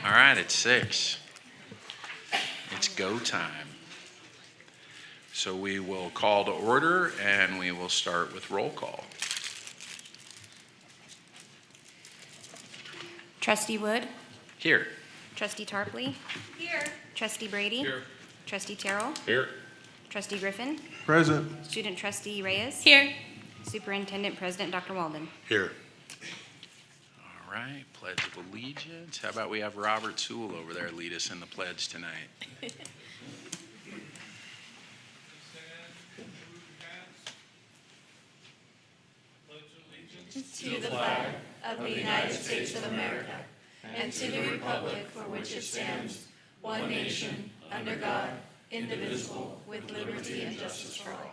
All right, it's 6. It's go time. So we will call to order, and we will start with roll call. Trustee Wood, Here. Trustee Tarpley. Here. Trustee Brady. Here. Trustee Terrell. Here. Trustee Griffin. Present. Student Trustee Reyes. Here. Superintendent President Dr. Walden. Here. All right, Pledge of Allegiance. How about we have Robert Sewell over there lead us in the pledge tonight? To the flag of the United States of America and to the republic for which it stands, one nation, under God, indivisible, with liberty and justice for all.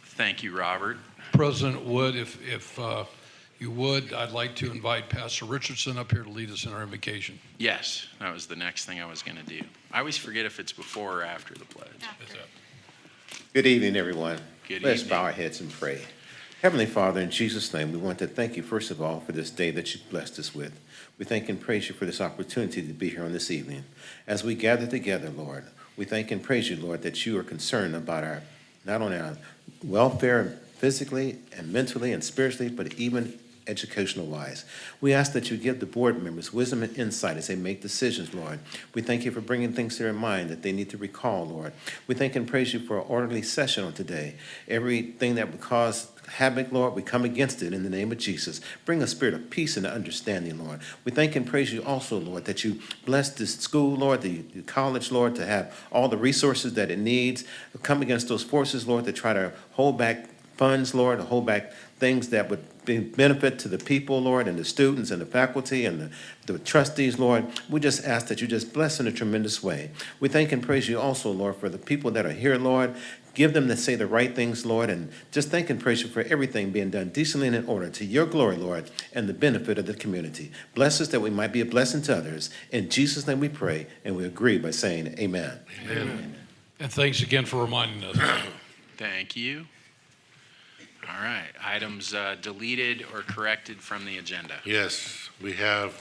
Thank you, Robert. President Wood, if you would, I'd like to invite Pastor Richardson up here to lead us in our invocation. Yes, that was the next thing I was going to do. I always forget if it's before or after the pledge. Good evening, everyone. Good Let's evening. bow our heads and pray. Heavenly Father, in Jesus' name, we want to thank you, first of all, for this day that you blessed us with. We thank and praise you for this opportunity to be here on this evening. As we gather together, Lord, we thank and praise you, Lord, that you are concerned about not only our welfare physically and mentally and spiritually, but even educational wise. We ask that you give the board members wisdom and insight as they make decisions, Lord. We thank you for bringing things to their mind that they need to recall, Lord. We thank and praise you for an orderly session on today. Everything that would cause havoc, Lord, we come against it in the name of Jesus. Bring a spirit of peace and understanding, Lord. We thank and praise you also, Lord, that you bless this school, Lord, the college, Lord, to have all the resources that it needs. Come against those forces, Lord, that try to hold back funds, Lord, to hold back things that would be benefit to the people, Lord, and the students and the faculty and the trustees, Lord. We just ask that you just bless in a tremendous way. We thank and praise you also, Lord, for the people that are here, Lord. Give them to say the right things, Lord, and just thank and praise you for everything being done decently and in order to your glory, Lord, and the benefit of the community. Bless us that we might be a blessing to others. In Jesus' name we pray, and we agree by saying amen. Amen. And thanks again for reminding us. Thank you. All right, items deleted or corrected from the agenda. Yes, we have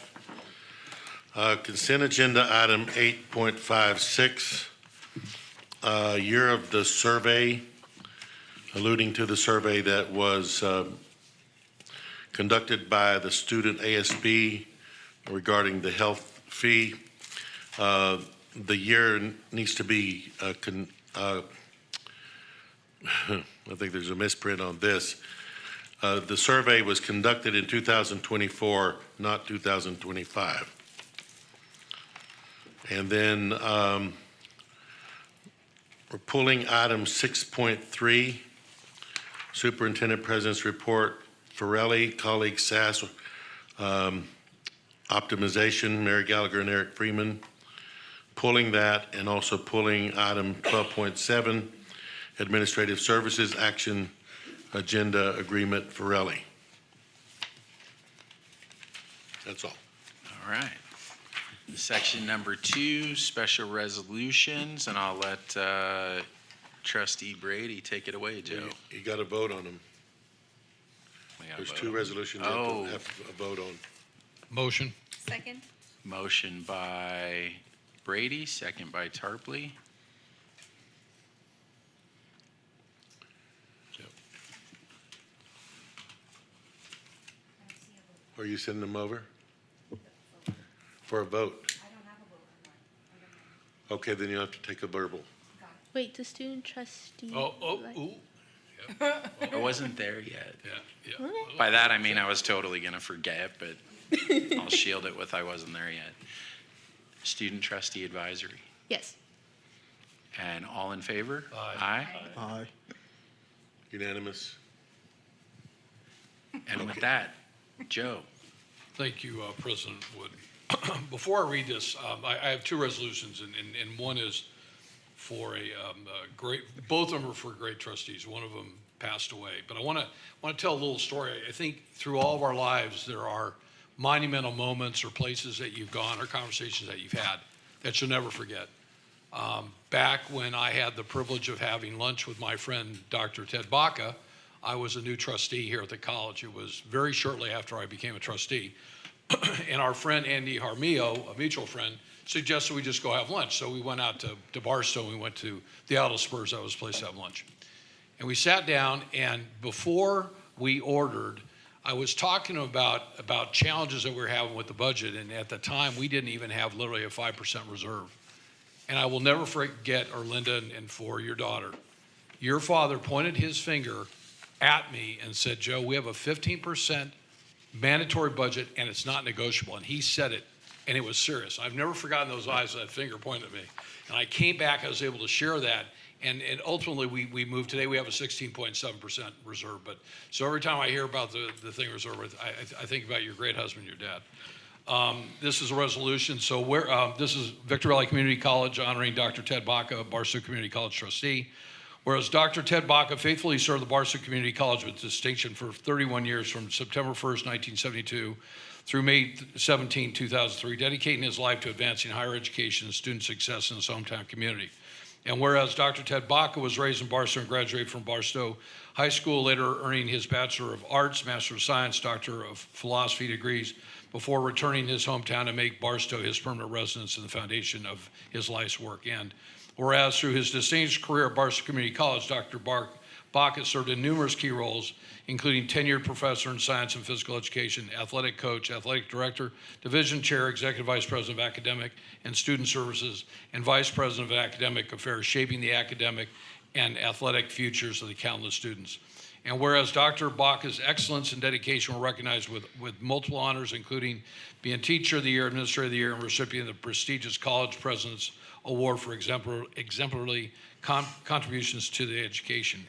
consent agenda item 8.56, year of the survey, alluding to the survey that was conducted by the student ASB regarding the health fee. The year needs to be I think there's a misprint on this. The survey was conducted in 2024, not 2025. And then we're pulling item 6.3, Superintendent President's Report, Farrelly, colleague SAS, optimization, Mary Gallagher and Eric Freeman. Pulling that, and also pulling item 12.7, Administrative Services Action Agenda Agreement, Farrelly. That's all. All right. Section number 2, special resolutions, and I'll let Trustee Brady take it away, Joe. You got to vote on them. We gotta There's vote 2 on- resolutions you have to vote on. Motion. Second. Motion by Brady, second by Tarpley. Are you sending them over? For a vote? I don't have a vote. Okay, then you have to take a verbal. Wait, the student trustee. Ooh. I wasn't there yet. Yeah. By that, I mean I was totally going to forget, but I'll shield it with I wasn't there yet. Student Trustee Advisory. Yes. And all in favor? Aye. Aye. Unanimous? And with that, Joe. Thank you, President Wood. Before I read this, I have 2 resolutions, and one is for a great, both of them are for great trustees. One of them passed away. But I want to tell a little story. I think through all of our lives, there are monumental moments or places that you've gone or conversations that you've had that you'll never forget. Back when I had the privilege of having lunch with my friend, Dr. Ted Baca, I was a new trustee here at the college. It was very shortly after I became a trustee. And our friend Andy Harmio, a mutual friend, suggested we just go have lunch. So we went out to Barstow. We went to the Idle Spurs. That was a place to have lunch. And we sat down, and before we ordered, I was talking about challenges that we were having with the budget. And at the time, we didn't even have literally a 5% reserve. And I will never forget, Erlinda, and for your daughter, your father pointed his finger at me and said, Joe, we have a 15% mandatory budget, and it's not negotiable. And he said it, and it was serious. I've never forgotten those eyes, that finger pointed at me. And I came back, I was able to share that, and ultimately we moved. Today we have a 16.7% reserve. But so every time I hear about the thing reserve, I think about your great husband, your dad. This is a resolution. So this is Victor Valley Community College honoring Dr. Ted Baca, Barstow Community College trustee. Whereas Dr. Ted Baca faithfully served the Barstow Community College with distinction for 31 years from September 1st, 1972 through May 17, 2003, dedicating his life to advancing higher education and student success in his hometown community. And whereas Dr. Ted Baca was raised in Barstow and graduated from Barstow High School, later earning his Bachelor of Arts, Master of Science, Doctor of Philosophy degrees, before returning his hometown to make Barstow his permanent residence and the foundation of his life's work. And whereas through his distinguished career at Barstow Community College, Dr. Baca served in numerous key roles, including tenured professor in science and physical education, athletic coach, athletic director, division chair, executive vice president of academic and student services, and vice president of academic affairs, shaping the academic and athletic futures of the countless students. And whereas Dr. Baca's excellence and dedication were recognized with multiple honors, including being Teacher of the Year, Administrator of the Year, and recipient of the prestigious College President's Award for exemplary contributions to the education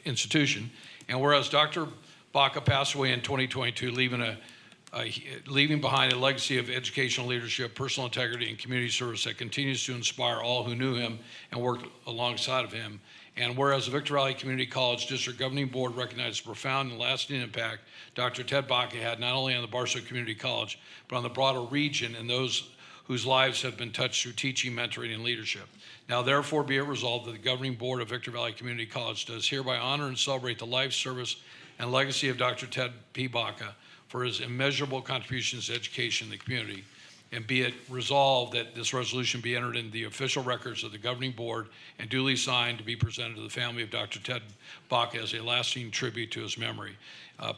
institution. And whereas Dr. Baca passed away in 2022, leaving behind a legacy of educational leadership, personal integrity, and community service that continues to inspire all who knew him and worked alongside of him. And whereas the Victor Valley Community College District Governing Board recognized the profound and lasting impact Dr. Ted Baca had not only on the Barstow Community College, but on the broader region and those whose lives have been touched through teaching, mentoring, and leadership. Now, therefore, be it resolved that the Governing Board of Victor Valley Community College does hereby honor and celebrate the life, service, and legacy of Dr. Ted P. Baca for his immeasurable contributions to education in the community. And be it resolved that this resolution be entered in the official records of the Governing Board and duly signed to be presented to the family of Dr. Ted Baca as a lasting tribute to his memory,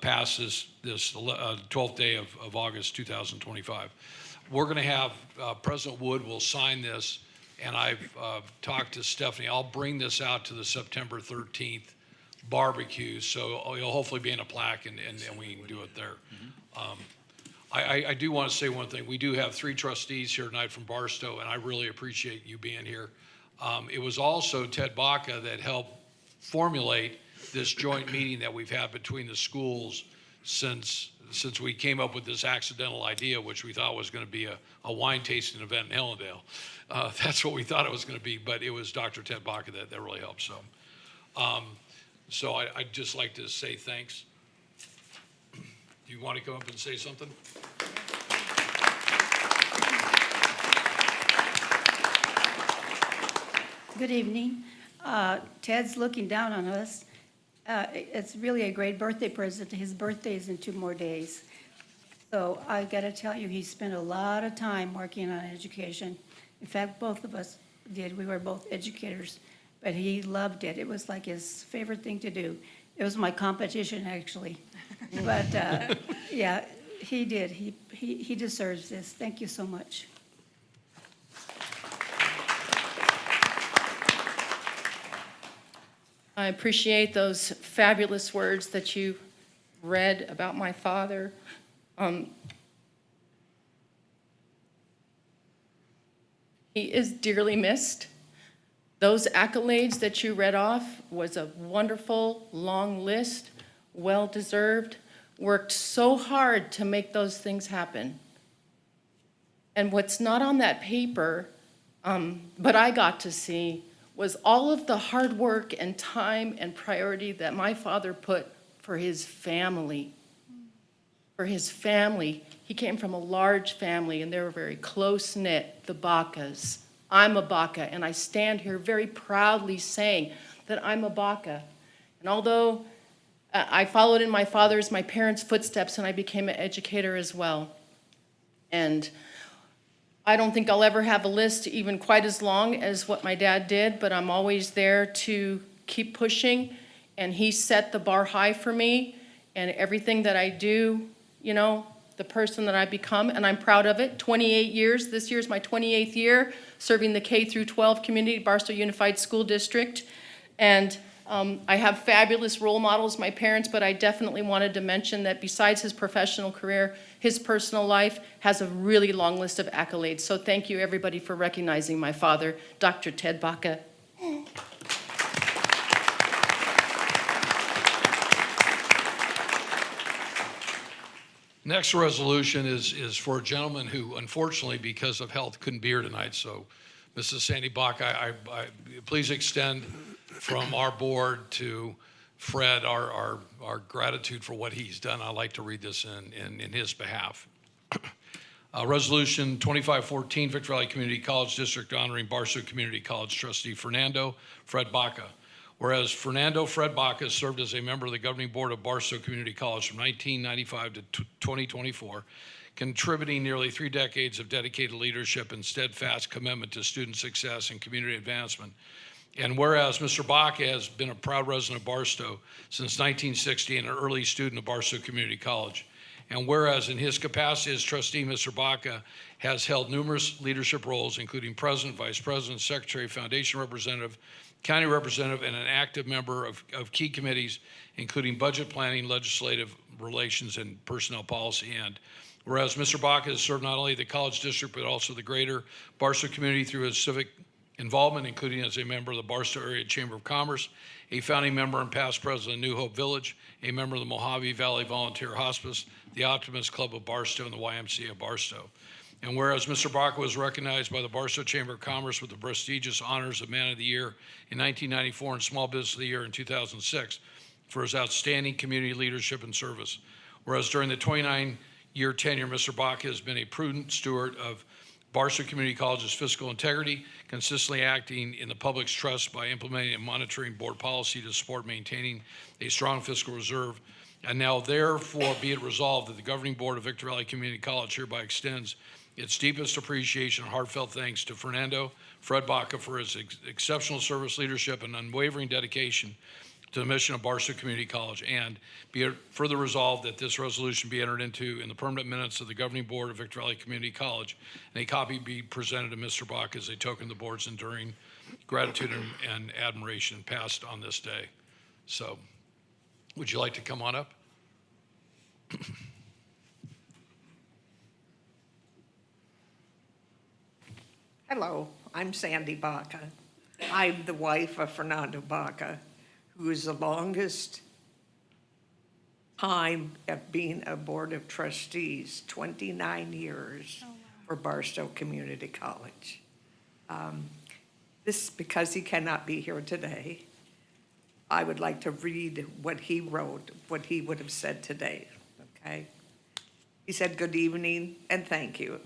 past this 12th day of August 2025. We're going to have President Wood will sign this, and I've talked to Stephanie. I'll bring this out to the September 13th barbecue, so it'll hopefully be in a plaque, and we can do it there. I do want to say one thing. We do have 3 trustees here tonight from Barstow, and I really appreciate you being here. It was also Ted Baca that helped formulate this joint meeting that we've had between the schools since we came up with this accidental idea, which we thought was going to be a wine tasting event in Hellendale. That's what we thought it was going to be, but it was Dr. Ted Baca that really helped. So I'd just like to say thanks. Do you want to come up and say something? Good evening. Ted's looking down on us. It's really a great birthday present. His birthday is in 2 more days. So I got to tell you, he spent a lot of time working on education. In fact, both of us did. We were both educators, but he loved it. It was like his favorite thing to do. It was my competition, actually. But yeah, he did. He deserves this. Thank you so much. I appreciate those fabulous words that you read about my father. He is dearly missed. Those accolades that you read off was a wonderful, long list, well-deserved, worked so hard to make those things happen. And what's not on that paper, but I got to see, was all of the hard work and time and priority that my father put for his family. For his family. He came from a large family, and they were very close-knit, the Bacas. I'm a Baca, and I stand here very proudly saying that I'm a Baca. And although I followed in my parents' footsteps, and I became an educator as well. And I don't think I'll ever have a list even quite as long as what my dad did, but I'm always there to keep pushing. And he set the bar high for me, and everything that I do, you know, the person that I've become, and I'm proud of it. 28 years, this year's my 28th year, serving the K through 12 community, Barstow Unified School District. And I have fabulous role models, my parents, but I definitely wanted to mention that besides his professional career, his personal life has a really long list of accolades. So thank you, everybody, for recognizing my father, Dr. Ted Baca. Next resolution is for a gentleman who, unfortunately, because of health, couldn't be here tonight. So, Mrs. Sandy Bach, I please extend from our board to Fred our gratitude for what he's done. I'd like to read this in his behalf. Resolution 2514, Victor Valley Community College District honoring Barstow Community College trustee Fernando Fred Baca. Whereas Fernando Fred Baca served as a member of the governing board of Barstow Community College from 1995 to 2024, contributing nearly 3 decades of dedicated leadership and steadfast commitment to student success and community advancement. And whereas Mr. Baca has been a proud resident of Barstow since 1960 and an early student of Barstow Community College. And whereas in his capacity as trustee, Mr. Baca has held numerous leadership roles, including president, vice president, secretary, foundation representative, county representative, and an active member of key committees, including budget planning, legislative relations, and personnel policy. And whereas Mr. Baca has served not only the college district, but also the greater Barstow community through his civic involvement, including as a member of the Barstow Area Chamber of Commerce, a founding member and past president of New Hope Village, a member of the Mojave Valley Volunteer Hospice, the Optimist Club of Barstow, and the YMCA of Barstow. And whereas Mr. Baca was recognized by the Barstow Chamber of Commerce with the prestigious honors of Man of the Year in 1994 and Small Business of the Year in 2006 for his outstanding community leadership and service. Whereas during the 29-year tenure, Mr. Baca has been a prudent steward of Barstow Community College's fiscal integrity, consistently acting in the public's trust by implementing and monitoring board policy to support maintaining a strong fiscal reserve. And now therefore be it resolved that the governing board of Victor Valley Community College hereby extends its deepest appreciation and heartfelt thanks to Fernando Fred Baca for his exceptional service, leadership, and unwavering dedication to the mission of Barstow Community College. And be it further resolved that this resolution be entered into in the permanent minutes of the governing board of Victor Valley Community College, and a copy be presented to Mr. Baca as a token of the board's enduring gratitude and admiration passed on this day. So, would you like to come on up? Hello, I'm Sandy Baca. I'm the wife of Fernando Baca, who is the longest time of being a board of trustees, 29 years for Barstow Community College. This, because he cannot be here today, I would like to read what he wrote, what he would have said today, okay? He said, "Good evening and thank you.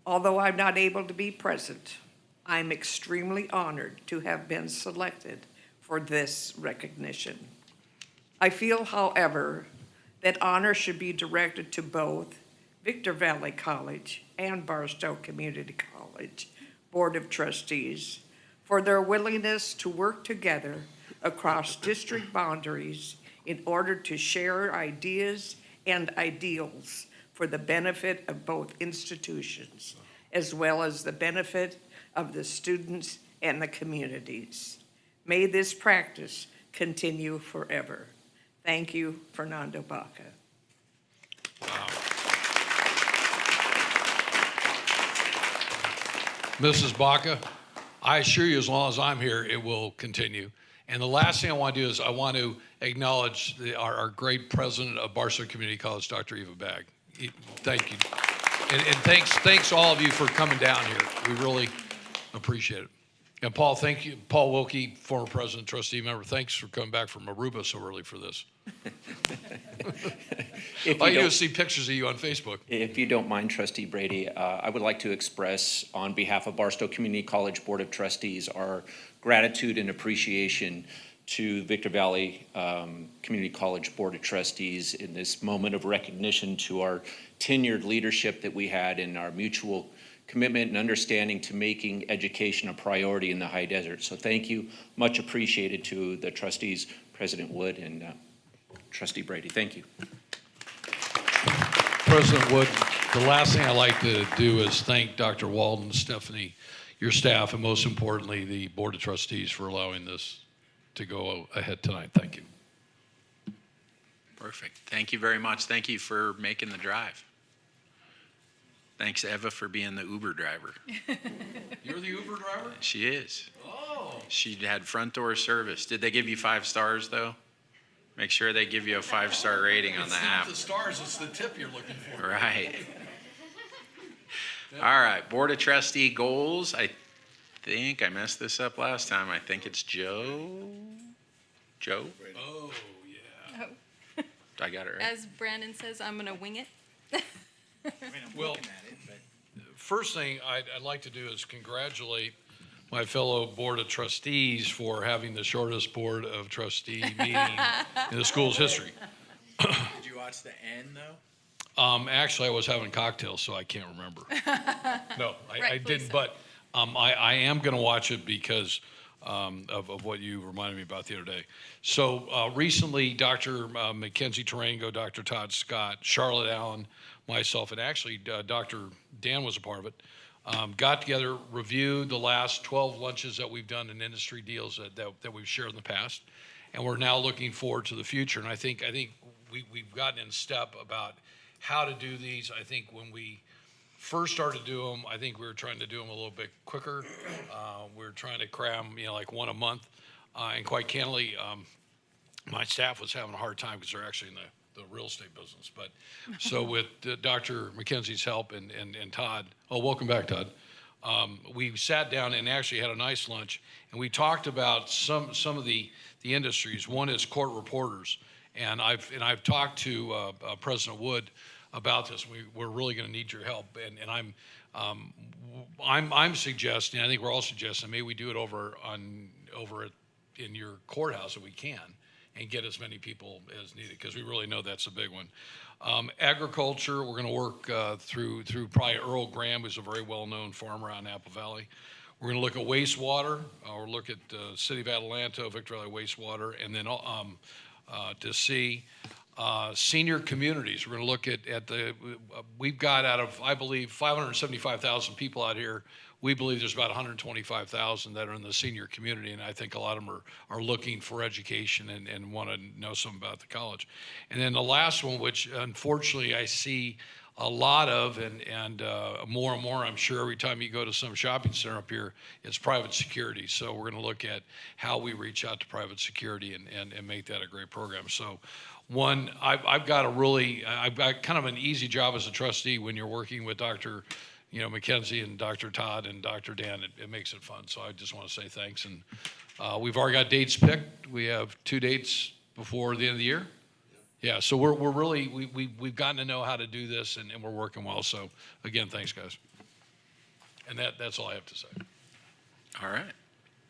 Although I'm not able to be present, I'm extremely honored to have been selected for this recognition. I feel, however, that honor should be directed to both Victor Valley College and Barstow Community College Board of Trustees for their willingness to work together across district boundaries in order to share ideas and ideals for the benefit of both institutions, as well as the benefit of the students and the communities. May this practice continue forever. Thank you, Fernando Baca." Wow. Mrs. Baca, I assure you, as long as I'm here, it will continue. And the last thing I want to do is I want to acknowledge our great president of Barstow Community College, Dr. Eva Bagg. Thank you. And thanks all of you for coming down here. We really appreciate it. And Paul, thank you. Paul Wilkie, former president, trustee member, thanks for coming back from Aruba so early for this. All you do is see pictures of you on Facebook. If you don't mind, Trustee Brady, I would like to express on behalf of Barstow Community College Board of Trustees our gratitude and appreciation to Victor Valley Community College Board of Trustees in this moment of recognition to our tenured leadership that we had in our mutual commitment and understanding to making education a priority in the high desert. So thank you, much appreciated to the trustees, President Wood and Trustee Brady. Thank you. President Wood, the last thing I'd like to do is thank Dr. Walden, Stephanie, your staff, and most importantly, the Board of Trustees for allowing this to go ahead tonight. Thank you. Perfect. Thank you very much. Thank you for making the drive. Thanks, Eva, for being the Uber driver. You're the Uber driver? She is. Oh. She had front door service. Did they give you 5 stars, though? Make sure they give you a 5-star rating on the app. It's not the stars, it's the tip you're looking for. Right. All right, Board of Trustee goals. I think I messed this up last time. I think it's Joe? Joe? Oh, yeah. I got it right? As Brandon says, I'm gonna wing it. Well, first thing I'd like to do is congratulate my fellow Board of Trustees for having the shortest Board of Trustee meeting in the school's history. Did you watch the end, though? Actually, I was having cocktails, so I can't remember. No, I Rightfully didn't, so. but I am going to watch it because of what you reminded me about the other day. So recently, Dr. Mackenzie Tarango, Dr. Todd Scott, Charlotte Allen, myself, and actually Dr. Dan was a part of it, got together, reviewed the last 12 lunches that we've done in industry deals that we've shared in the past, and we're now looking forward to the future. And I think we've gotten in step about how to do these. I think when we first started to do them, I think we were trying to do them a little bit quicker. We were trying to cram, like one a month. And quite candidly, my staff was having a hard time because they're actually in the real estate business. But so with Dr. McKenzie's help and Todd, welcome back, Todd. We sat down and actually had a nice lunch, and we talked about some of the industries. One is court reporters, and I've talked to President Wood about this. We're really going to need your help, and I'm suggesting. I think we're all suggesting maybe we do it over in your courthouse if we can, and get as many people as needed, because we really know that's a big one. Agriculture, we're going to work through probably Earl Graham, who's a very well-known farmer out in Apple Valley. We're going to look at wastewater. We'll look at City of Adelanto, Victor Valley wastewater, and then to see senior communities. We're going to look at we've got out of, I believe, 575,000 people out here. We believe there's about 125,000 that are in the senior community, and I think a lot of them are looking for education and want to know something about the college. And then the last one, which unfortunately I see a lot of, and more and more, I'm sure every time you go to some shopping center up here, it's private security. So we're going to look at how we reach out to private security and make that a great program. So one, I've got kind of an easy job as a trustee when you're working with Dr. Mackenzie and Dr. Todd and Dr. Dan. It makes it fun. So I just want to say thanks. And we've already got dates picked. We have 2 dates before the end of the year. Yeah, so we're really, we've gotten to know how to do this, and we're working well. So again, thanks, guys. And that's all I have to say. All right.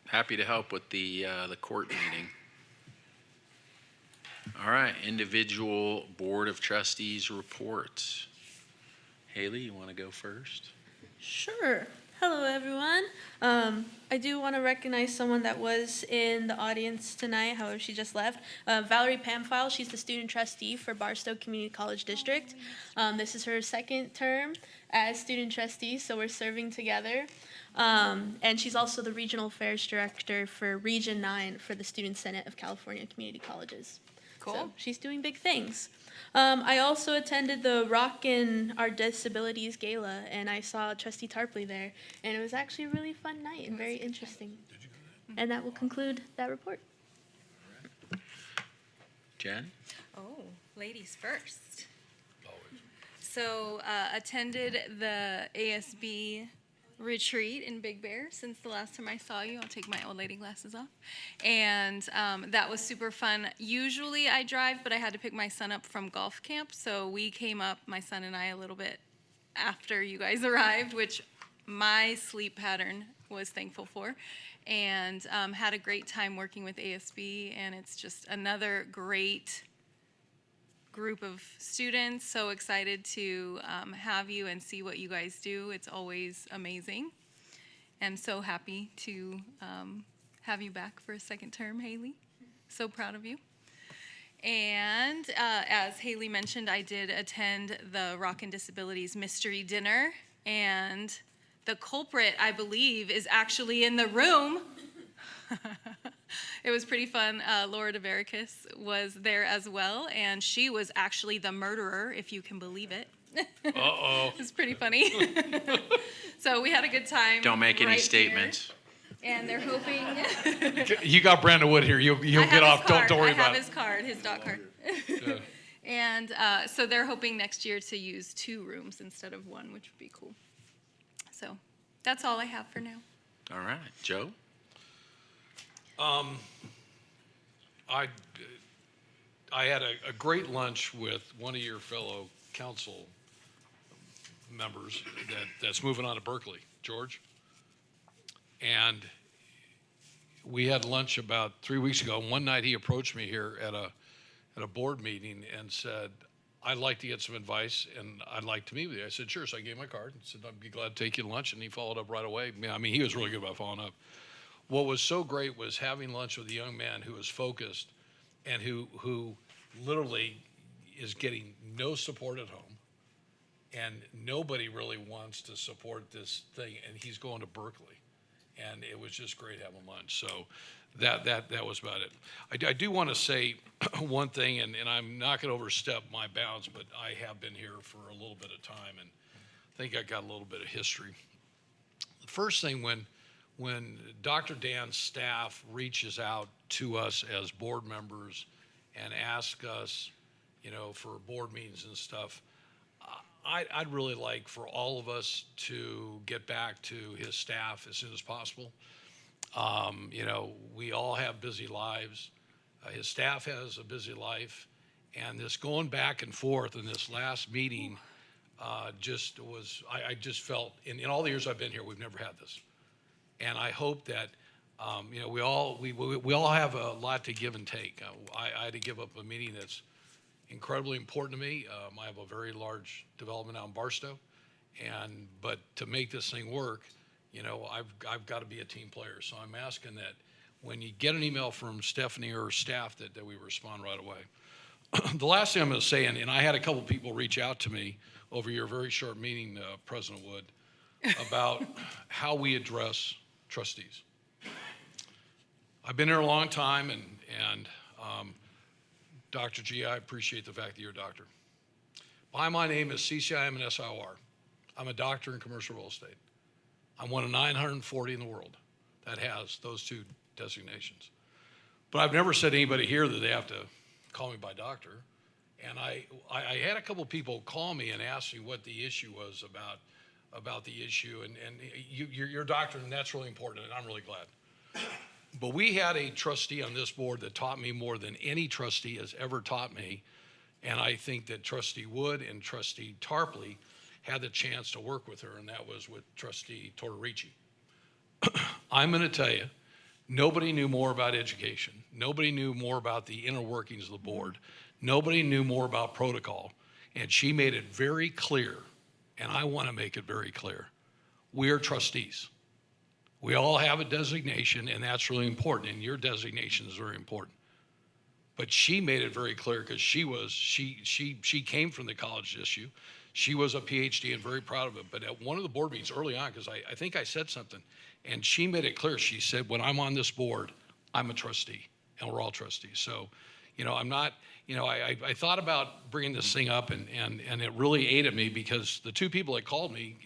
Happy to help with the court meeting. All right, individual Board of Trustees reports. Haley, you want to go first? Sure. Hello, everyone. I do want to recognize someone that was in the audience tonight, however she just left. Valerie Pamphile, she's the student trustee for Barstow Community College District. This is her 2nd term as student trustee, so we're serving together. And she's also the regional affairs director for Region 9 for the Student Senate of California Community Colleges. Cool. So she's doing big things. I also attended the Rockin' Our Disabilities Gala, and I saw Trustee Tarpley there, and it was actually a really fun night and very interesting. And that will conclude that report. Jen? Oh, ladies first. So attended the ASB retreat in Big Bear since the last time I saw you. I'll take my old lady glasses off. And that was super fun. Usually I drive, but I had to pick my son up from golf camp. So we came up, my son and I, a little bit after you guys arrived, which my sleep pattern was thankful for, and had a great time working with ASB, and it's just another great group of students. So excited to have you and see what you guys do. It's always amazing, and so happy to have you back for a second term, Haley. So proud of you. And as Haley mentioned, I did attend the Rockin' Disabilities Mystery Dinner, and the culprit, I believe, is actually in the room. It was pretty fun. Laura DeVericus was there as well, and she was actually the murderer, if you can believe it. Uh-oh. It was pretty funny. So we had a good time. Don't make any right statements. here, and they're hoping. You got Brandon Wood here. You'll get off. Don't worry about I have it. his card, his dog card. Yeah. And so they're hoping next year to use 2 rooms instead of 1, which would be cool. So that's all I have for now. All right, Joe? I had a great lunch with one of your fellow council members that's moving on to Berkeley, George. And we had lunch about 3 weeks ago. And one night he approached me here at a board meeting and said, I'd like to get some advice and I'd like to meet with you. I said, sure. So I gave him my card and said, I'd be glad to take you to lunch. And he followed up right away. I mean, he was really good about following up. What was so great was having lunch with a young man who was focused and who literally is getting no support at home. And nobody really wants to support this thing. And he's going to Berkeley. And it was just great having lunch. So that was about it. I do want to say one thing, and I'm not going to overstep my bounds, but I have been here for a little bit of time, and I think I got a little bit of history. The first thing, when Dr. Dan's staff reaches out to us as board members and asks us, for board meetings and stuff, I'd really like for all of us to get back to his staff as soon as possible. We all have busy lives. His staff has a busy life. And this going back and forth in this last meeting I just felt, in all the years I've been here, we've never had this. And I hope that, we all have a lot to give and take. I had to give up a meeting that's incredibly important to me. I have a very large development out in Barstow, but to make this thing work, I've got to be a team player. So I'm asking that when you get an email from Stephanie or staff that we respond right away. The last thing I'm going to say, and I had a couple people reach out to me over your very short meeting, President Wood, about how we address trustees. I've been here a long time, and Dr. G, I appreciate the fact that you're a doctor. By my name is CCIM and SIOR. I'm a doctor in commercial real estate. I'm one of 940 in the world that has those 2 designations. But I've never said to anybody here that they have to call me by doctor. And I had a couple of people call me and ask me what the issue was about the issue. And you're a doctor, and that's really important, and I'm really glad. But we had a trustee on this board that taught me more than any trustee has ever taught me. And I think that Trustee Wood and Trustee Tarpley had the chance to work with her, and that was with Trustee Tortorici. I'm going to tell you, nobody knew more about education. Nobody knew more about the inner workings of the board. Nobody knew more about protocol. And she made it very clear, and I want to make it very clear, we are trustees. We all have a designation, and that's really important, and your designation is very important. But she made it very clear because she came from the college issue. She was a PhD and very proud of it. But at one of the board meetings early on, because I think I said something, and she made it clear. She said, when I'm on this board, I'm a trustee, and we're all trustees. So, I'm not, I thought about bringing this thing up, and it really ate at me because the 2 people that called me,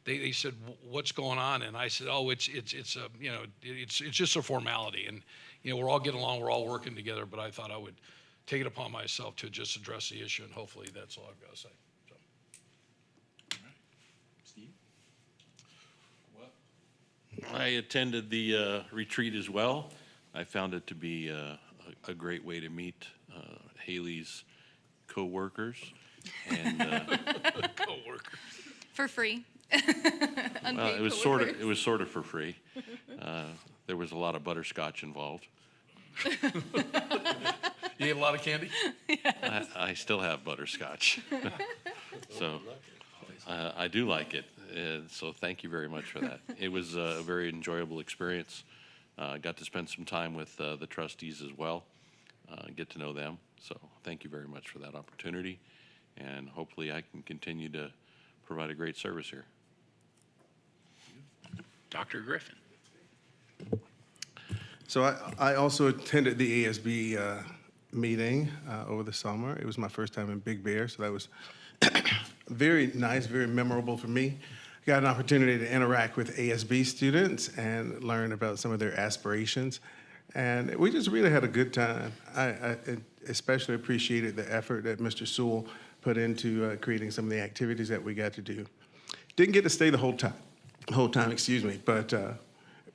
they said, what's going on? And I said, oh, it's just a formality. And, we're all getting along, we're all working together, but I thought I would take it upon myself to just address the issue, and hopefully that's all I've got to say. So. All right. Steve? I attended the retreat as well. I found it to be a great way to meet Haley's co-workers. And Co-workers. For free. Well, it was sort of for free. There was a lot of butterscotch involved. You ate a lot of candy? I still have butterscotch. So I do like it. So thank you very much for that. It was a very enjoyable experience. Got to spend some time with the trustees as well, get to know them. So thank you very much for that opportunity. And hopefully I can continue to provide a great service here. Dr. Griffin. So I also attended the ASB meeting over the summer. It was my first time in Big Bear, so that was very nice, very memorable for me. Got an opportunity to interact with ASB students and learn about some of their aspirations. And we just really had a good time. I especially appreciated the effort that Mr. Sewell put into creating some of the activities that we got to do. Didn't get to stay the whole time, but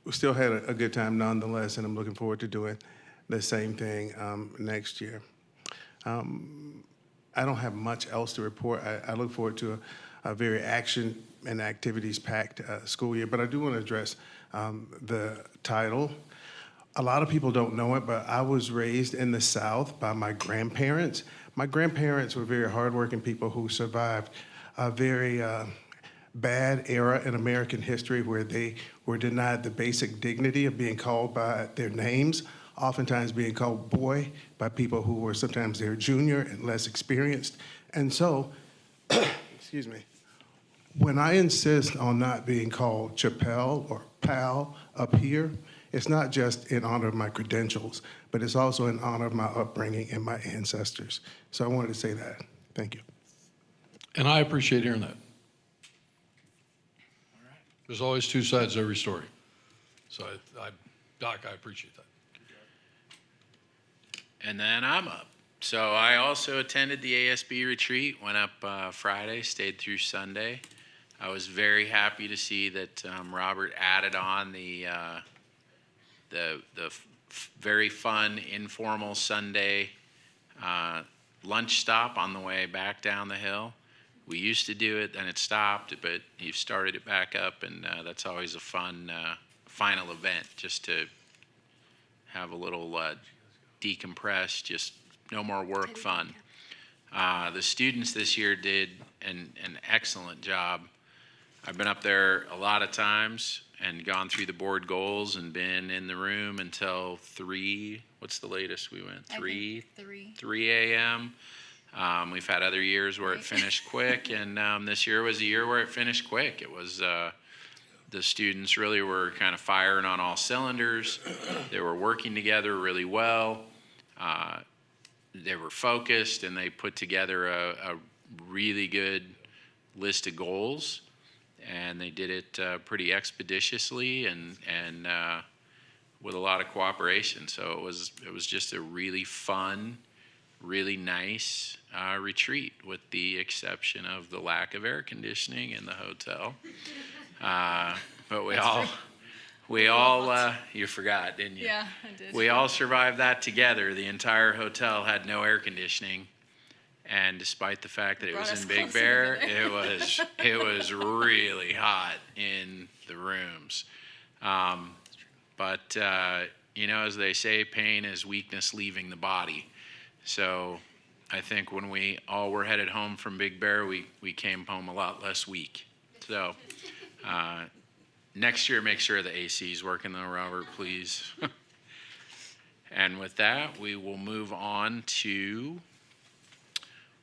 we still had a good time nonetheless, and I'm looking forward to doing the same thing next year. I don't have much else to report. I look forward to a very action and activities-packed school year, but I do want to address the title. A lot of people don't know it, but I was raised in the South by my grandparents. My grandparents were very hardworking people who survived a very bad era in American history where they were denied the basic dignity of being called by their names, oftentimes being called boy by people who were sometimes their junior and less experienced. And so, excuse me, when I insist on not being called Chappelle or Pal up here, it's not just in honor of my credentials, but it's also in honor of my upbringing and my ancestors. So I wanted to say that. Thank you. And I appreciate hearing that. There's always two sides to every story. So, Doc, I appreciate that. And then I'm up. So I also attended the ASB retreat, went up Friday, stayed through Sunday. I was very happy to see that Robert added on the very fun, informal Sunday lunch stop on the way back down the hill. We used to do it, then it stopped, but you've started it back up, and that's always a fun final event, just to have a little decompress, just no more work fun. The students this year did an excellent job. I've been up there a lot of times and gone through the board goals and been in the room until 3, what's the latest we went? 3 a.m. We've had other years where it finished quick, and this year was a year where it finished quick. It was, the students really were kind of firing on all cylinders. They were working together really well. They were focused, and they put together a really good list of goals. And they did it pretty expeditiously and with a lot of cooperation. So it was just a really fun, really nice retreat, with the exception of the lack of air conditioning in the hotel. But we all you forgot, didn't you? Yeah, I did. We all survived that together. The entire hotel had no air conditioning. And despite the fact that it was in Big Bear, it was really hot in the rooms. But you know, as they say, pain is weakness leaving the body. So I think when we all were headed home from Big Bear, we came home a lot less weak. So next year, make sure the AC is working though, Robert, please. And with that, we will move on to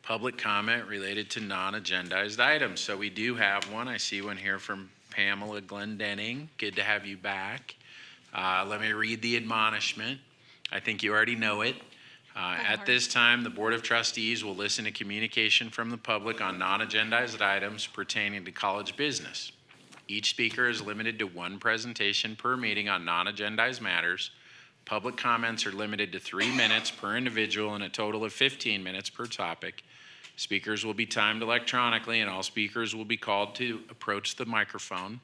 public comment related to non-agendized items. So we do have one. I see one here from Pamela Glendenning. Good to have you back. Let me read the admonishment. I think you already know it. At this time, the Board of Trustees will listen to communication from the public on non-agendized items pertaining to college business. Each speaker is limited to one presentation per meeting on non-agendized matters. Public comments are limited to 3 minutes per individual and a total of 15 minutes per topic. Speakers will be timed electronically, and all speakers will be called to approach the microphone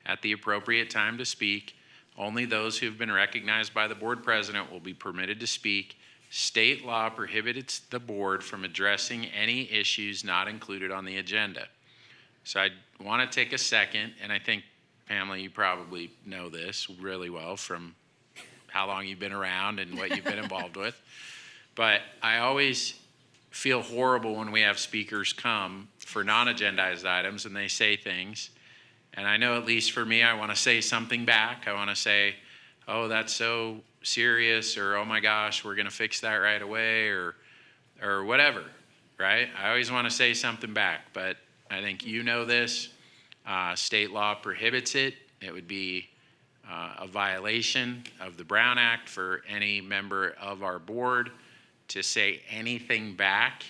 at the appropriate time to speak. Only those who have been recognized by the board president will be permitted to speak. State law prohibits the board from addressing any issues not included on the agenda. So I want to take a second, and I think, Pamela, you probably know this really well from how long you've been around and what you've been involved with. But I always feel horrible when we have speakers come for non-agendized items and they say things. And I know, at least for me, I want to say something back. I want to say, oh, that's so serious, or oh my gosh, we're going to fix that right away, or whatever, right? I always want to say something back, but I think you know this. State law prohibits it. It would be a violation of the Brown Act for any member of our board to say anything back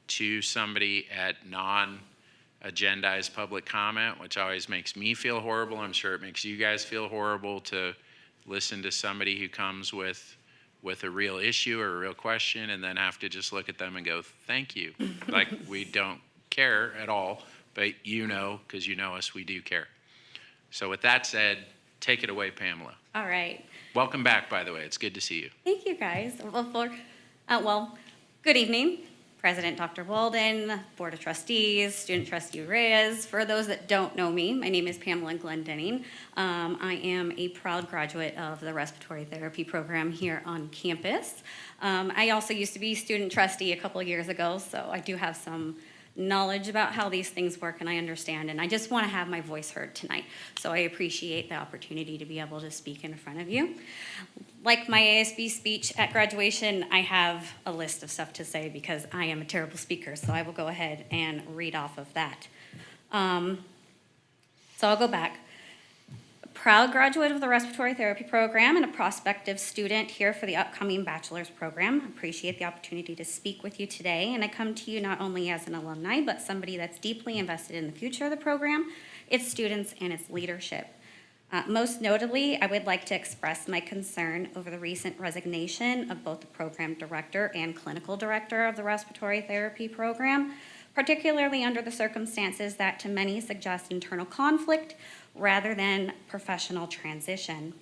to somebody at non-agendized public comment, which always makes me feel horrible. I'm sure it makes you guys feel horrible to listen to somebody who comes with a real issue or a real question and then have to just look at them and go, thank you. Like we don't care at all, but you know, because you know us, we do care. So with that said, take it away, Pamela. All right. Welcome back, by the way. It's good to see you. Thank you, guys. Well, good evening, President Dr. Walden, Board of Trustees, Student Trustee Reyes. For those that don't know me, my name is Pamela Glendenning. I am a proud graduate of the respiratory therapy program here on campus. I also used to be student trustee a couple of years ago, so I do have some knowledge about how these things work, and I understand, and I just want to have my voice heard tonight. So I appreciate the opportunity to be able to speak in front of you. Like my ASB speech at graduation, I have a list of stuff to say because I am a terrible speaker, so I will go ahead and read off of that. So I'll go back. Proud graduate of the respiratory therapy program and a prospective student here for the upcoming bachelor's program. Appreciate the opportunity to speak with you today, and I come to you not only as an alumni, but somebody that's deeply invested in the future of the program, its students, and its leadership. Most notably, I would like to express my concern over the recent resignation of both the program director and clinical director of the respiratory therapy program, particularly under the circumstances that to many suggest internal conflict rather than professional transition.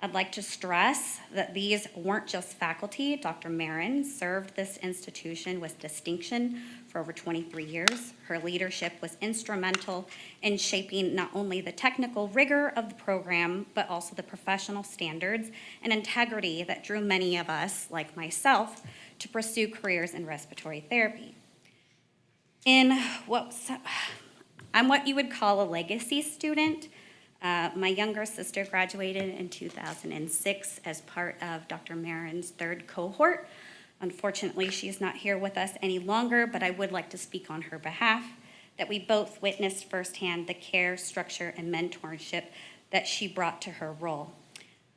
I'd like to stress that these weren't just faculty. Dr. Marin served this institution with distinction for over 23 years. Her leadership was instrumental in shaping not only the technical rigor of the program, but also the professional standards and integrity that drew many of us, like myself, to pursue careers in respiratory therapy. I'm what you would call a legacy student. My younger sister graduated in 2006 as part of Dr. Marin's third cohort. Unfortunately, she's not here with us any longer, but I would like to speak on her behalf, that we both witnessed firsthand the care, structure, and mentorship that she brought to her role.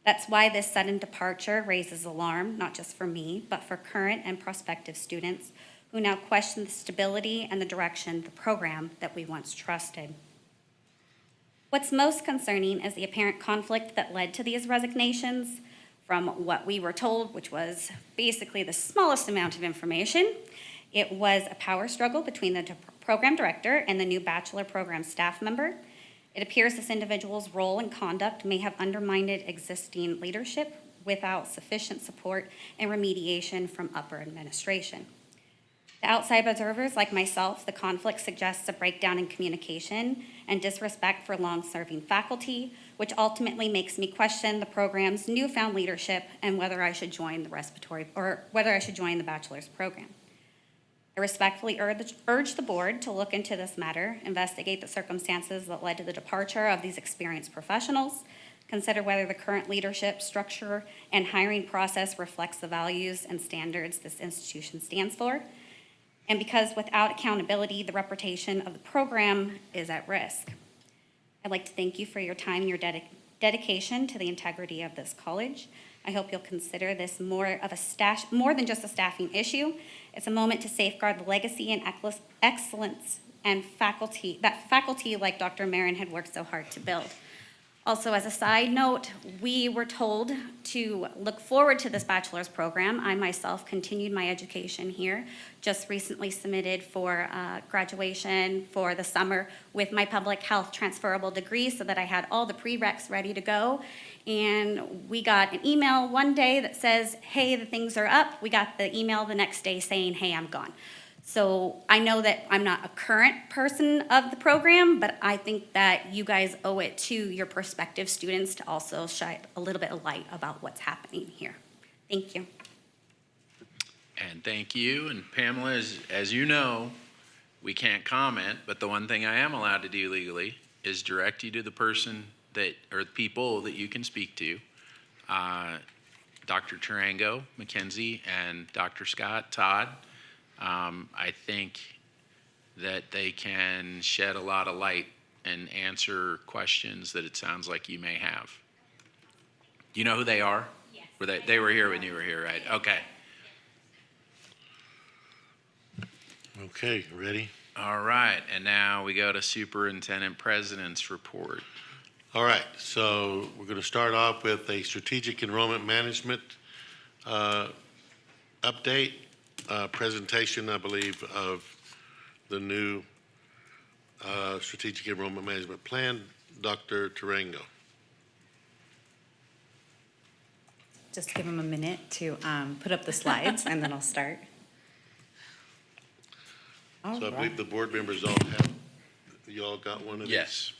That's why this sudden departure raises alarm, not just for me, but for current and prospective students who now question the stability and the direction of the program that we once trusted. What's most concerning is the apparent conflict that led to these resignations. From what we were told, which was basically the smallest amount of information, it was a power struggle between the program director and the new bachelor program staff member. It appears this individual's role and conduct may have undermined existing leadership without sufficient support and remediation from upper administration. To outside observers like myself, the conflict suggests a breakdown in communication and disrespect for long-serving faculty, which ultimately makes me question the program's newfound leadership and whether I should join the bachelor's program. I respectfully urge the board to look into this matter, investigate the circumstances that led to the departure of these experienced professionals, consider whether the current leadership structure and hiring process reflects the values and standards this institution stands for, and because without accountability, the reputation of the program is at risk. I'd like to thank you for your time and your dedication to the integrity of this college. I hope you'll consider this more than just a staffing issue. It's a moment to safeguard the legacy and excellence and faculty like Dr. Marin had worked so hard to build. Also, as a side note, we were told to look forward to this bachelor's program. I myself continued my education here, just recently submitted for graduation for the summer with my public health transferable degree so that I had all the prereqs ready to go. And we got an email one day that says, hey, the things are up. We got the email the next day saying, hey, I'm gone. So I know that I'm not a current person of the program, but I think that you guys owe it to your prospective students to also shine a little bit of light about what's happening here. Thank you. And thank you. And Pamela, as you know, we can't comment, but the one thing I am allowed to do legally is direct you to the person that, or the people that you can speak to. Dr. Tarango, Mackenzie, and Dr. Scott, Todd. I think that they can shed a lot of light and answer questions that it sounds like you may have. You know who they are? Yes. They were here when you were here, right? Okay. Okay, ready? All right, and now we go to Superintendent President's report. All right, so we're going to start off with a strategic enrollment management update, presentation, I believe, of the new strategic enrollment management plan. Dr. Tarango. Just give him a minute to put up the slides, and then I'll start. So I believe the board members all have, you all got one of these? Yes.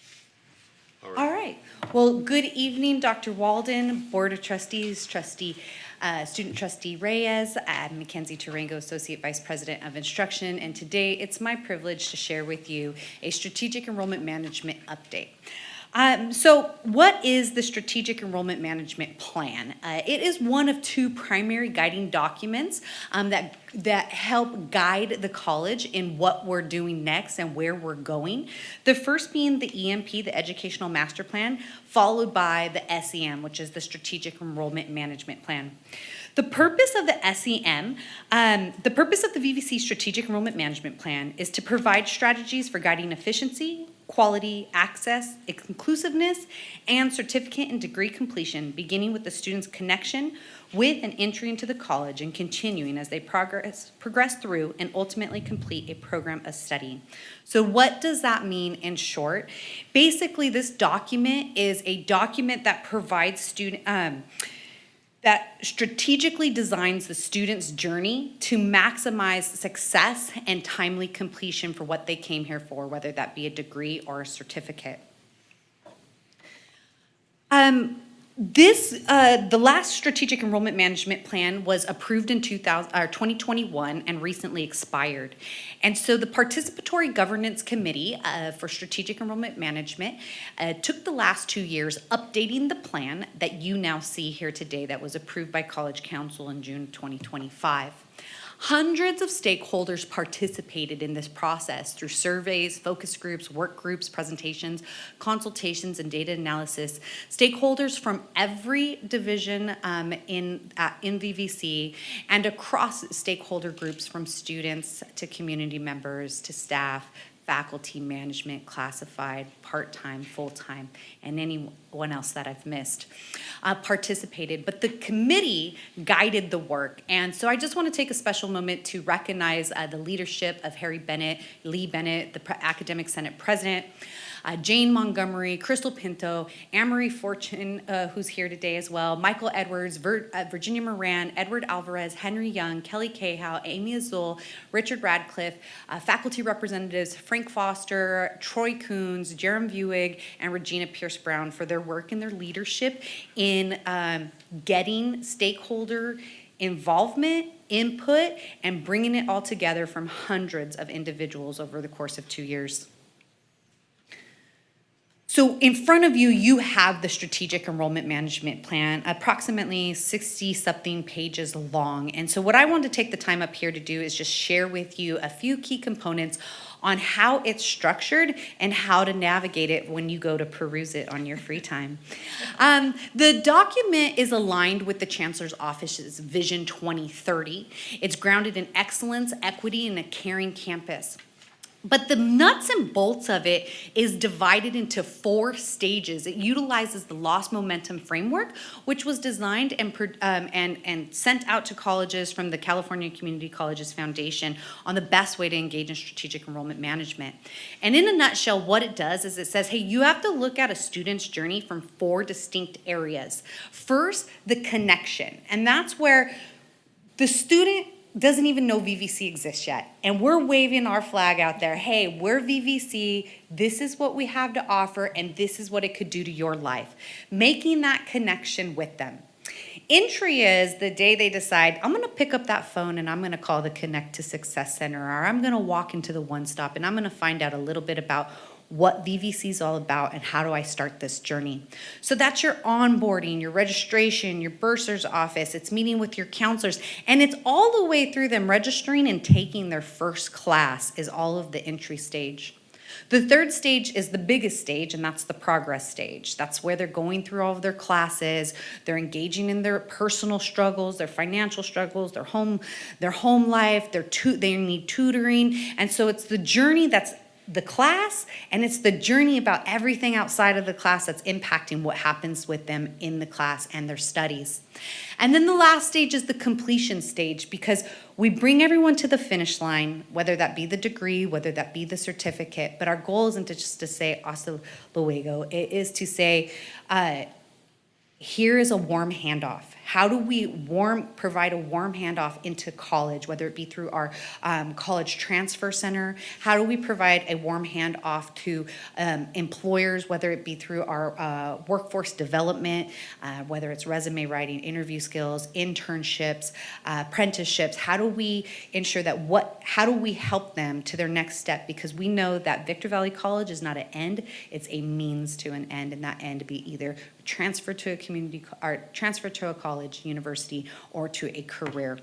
All All right. Well, good evening, Dr. Walden, Board of Trustees, Student Trustee Reyes, and Mackenzie Tarango, Associate Vice President of Instruction. And today, it's my privilege to share with you a strategic enrollment management update. So what is the Strategic Enrollment Management Plan? It is one of two primary guiding documents that help guide the college in what we're doing next and where we're going. The first being the EMP, the Educational Master Plan, followed by the SEM, which is the Strategic Enrollment Management Plan. The purpose of the SEM, the purpose of the VVC Strategic Enrollment Management Plan is to provide strategies for guiding efficiency, quality, access, inclusiveness, and certificate and degree completion, beginning with the student's connection with and entry into the college and continuing as they progress through and ultimately complete a program of study. So what does that mean in short? Basically, this document is a document that provides that strategically designs the student's journey to maximize success and timely completion for what they came here for, whether that be a degree or a certificate. The last strategic enrollment management plan was approved in 2021 and recently expired. And so the Participatory Governance Committee for Strategic Enrollment Management took the last 2 years updating the plan that you now see here today that was approved by College Council in June 2025. Hundreds of stakeholders participated in this process through surveys, focus groups, work groups, presentations, consultations, and data analysis. Stakeholders from every division in VVC and across stakeholder groups, from students to community members to staff, faculty, management, classified, part-time, full-time, and anyone else that I've missed, participated. But the committee guided the work. And so I just want to take a special moment to recognize the leadership of Harry Bennett, Lee Bennett, the Academic Senate President, Jane Montgomery, Crystal Pinto, Anne-Marie Fortune, who's here today as well, Michael Edwards, Virginia Moran, Edward Alvarez, Henry Young, Kelly Cahow, Amy Azul, Richard Radcliffe, faculty representatives Frank Foster, Troy Coons, Jerem Buig, and Regina Pierce Brown for their work and their leadership in getting stakeholder involvement, input, and bringing it all together from hundreds of individuals over the course of 2 years. So in front of you, you have the Strategic Enrollment Management Plan, approximately 60-something pages long. And so what I want to take the time up here to do is just share with you a few key components on how it's structured and how to navigate it when you go to peruse it on your free time. The document is aligned with the Chancellor's Office's Vision 2030. It's grounded in excellence, equity, and a caring campus. But the nuts and bolts of it is divided into 4 stages. It utilizes the Lost Momentum Framework, which was designed and sent out to colleges from the California Community Colleges Foundation on the best way to engage in strategic enrollment management. And in a nutshell, what it does is it says, hey, you have to look at a student's journey from 4 distinct areas. First, the connection. And that's where the student doesn't even know VVC exists yet. And we're waving our flag out there. Hey, we're VVC. This is what we have to offer, and this is what it could do to your life. Making that connection with them. Entry is the day they decide, I'm going to pick up that phone and I'm going to call the Connect to Success Center, or I'm going to walk into the One Stop and I'm going to find out a little bit about what VVC is all about and how do I start this journey. So that's your onboarding, your registration, your bursar's office, it's meeting with your counselors, and it's all the way through them registering and taking their first class is all of the entry stage. The third stage is the biggest stage, and that's the progress stage. That's where they're going through all of their classes, they're engaging in their personal struggles, their financial struggles, their home life, they need tutoring, and so it's the journey that's the class, and it's the journey about everything outside of the class that's impacting what happens with them in the class and their studies. And then the last stage is the completion stage, because we bring everyone to the finish line, whether that be the degree, whether that be the certificate, but our goal isn't just to say hasta luego, it is to say, here is a warm handoff. How do we provide a warm handoff into college, whether it be through our college transfer center? How do we provide a warm handoff to employers, whether it be through our workforce development, whether it's resume writing, interview skills, internships, apprenticeships? How do we ensure that how do we help them to their next step? Because we know that Victor Valley College is not an end, it's a means to an end, and that end to be either transfer to a community or transfer to a college, university, or to a career.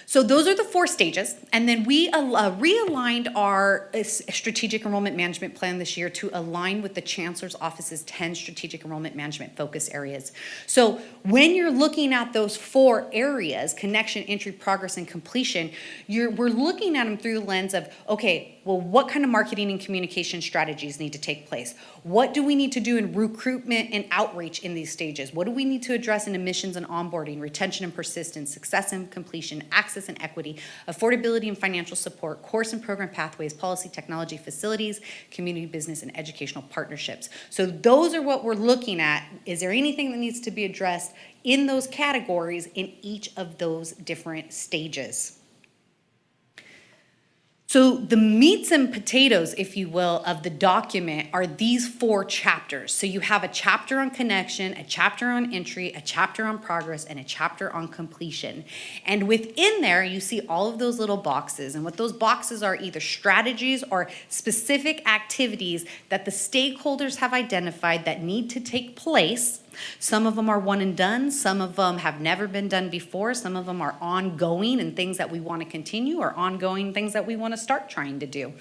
So those are the 4 stages, and then we realigned our strategic enrollment management plan this year to align with the Chancellor's Office's 10 strategic enrollment management focus areas. So when you're looking at those 4 areas, connection, entry, progress, and completion, we're looking at them through the lens of, okay, well, what kind of marketing and communication strategies need to take place? What do we need to do in recruitment and outreach in these stages? What do we need to address in admissions and onboarding, retention and persistence, success and completion, access and equity, affordability and financial support, course and program pathways, policy, technology, facilities, community, business, and educational partnerships? So those are what we're looking at. Is there anything that needs to be addressed in those categories in each of those different stages? So the meats and potatoes, if you will, of the document are these 4 chapters. So you have a chapter on connection, a chapter on entry, a chapter on progress, and a chapter on completion. And within there, you see all of those little boxes. And what those boxes are either strategies or specific activities that the stakeholders have identified that need to take place. Some of them are one and done. Some of them have never been done before. Some of them are ongoing and things that we want to continue, or ongoing things that we want to start trying to do.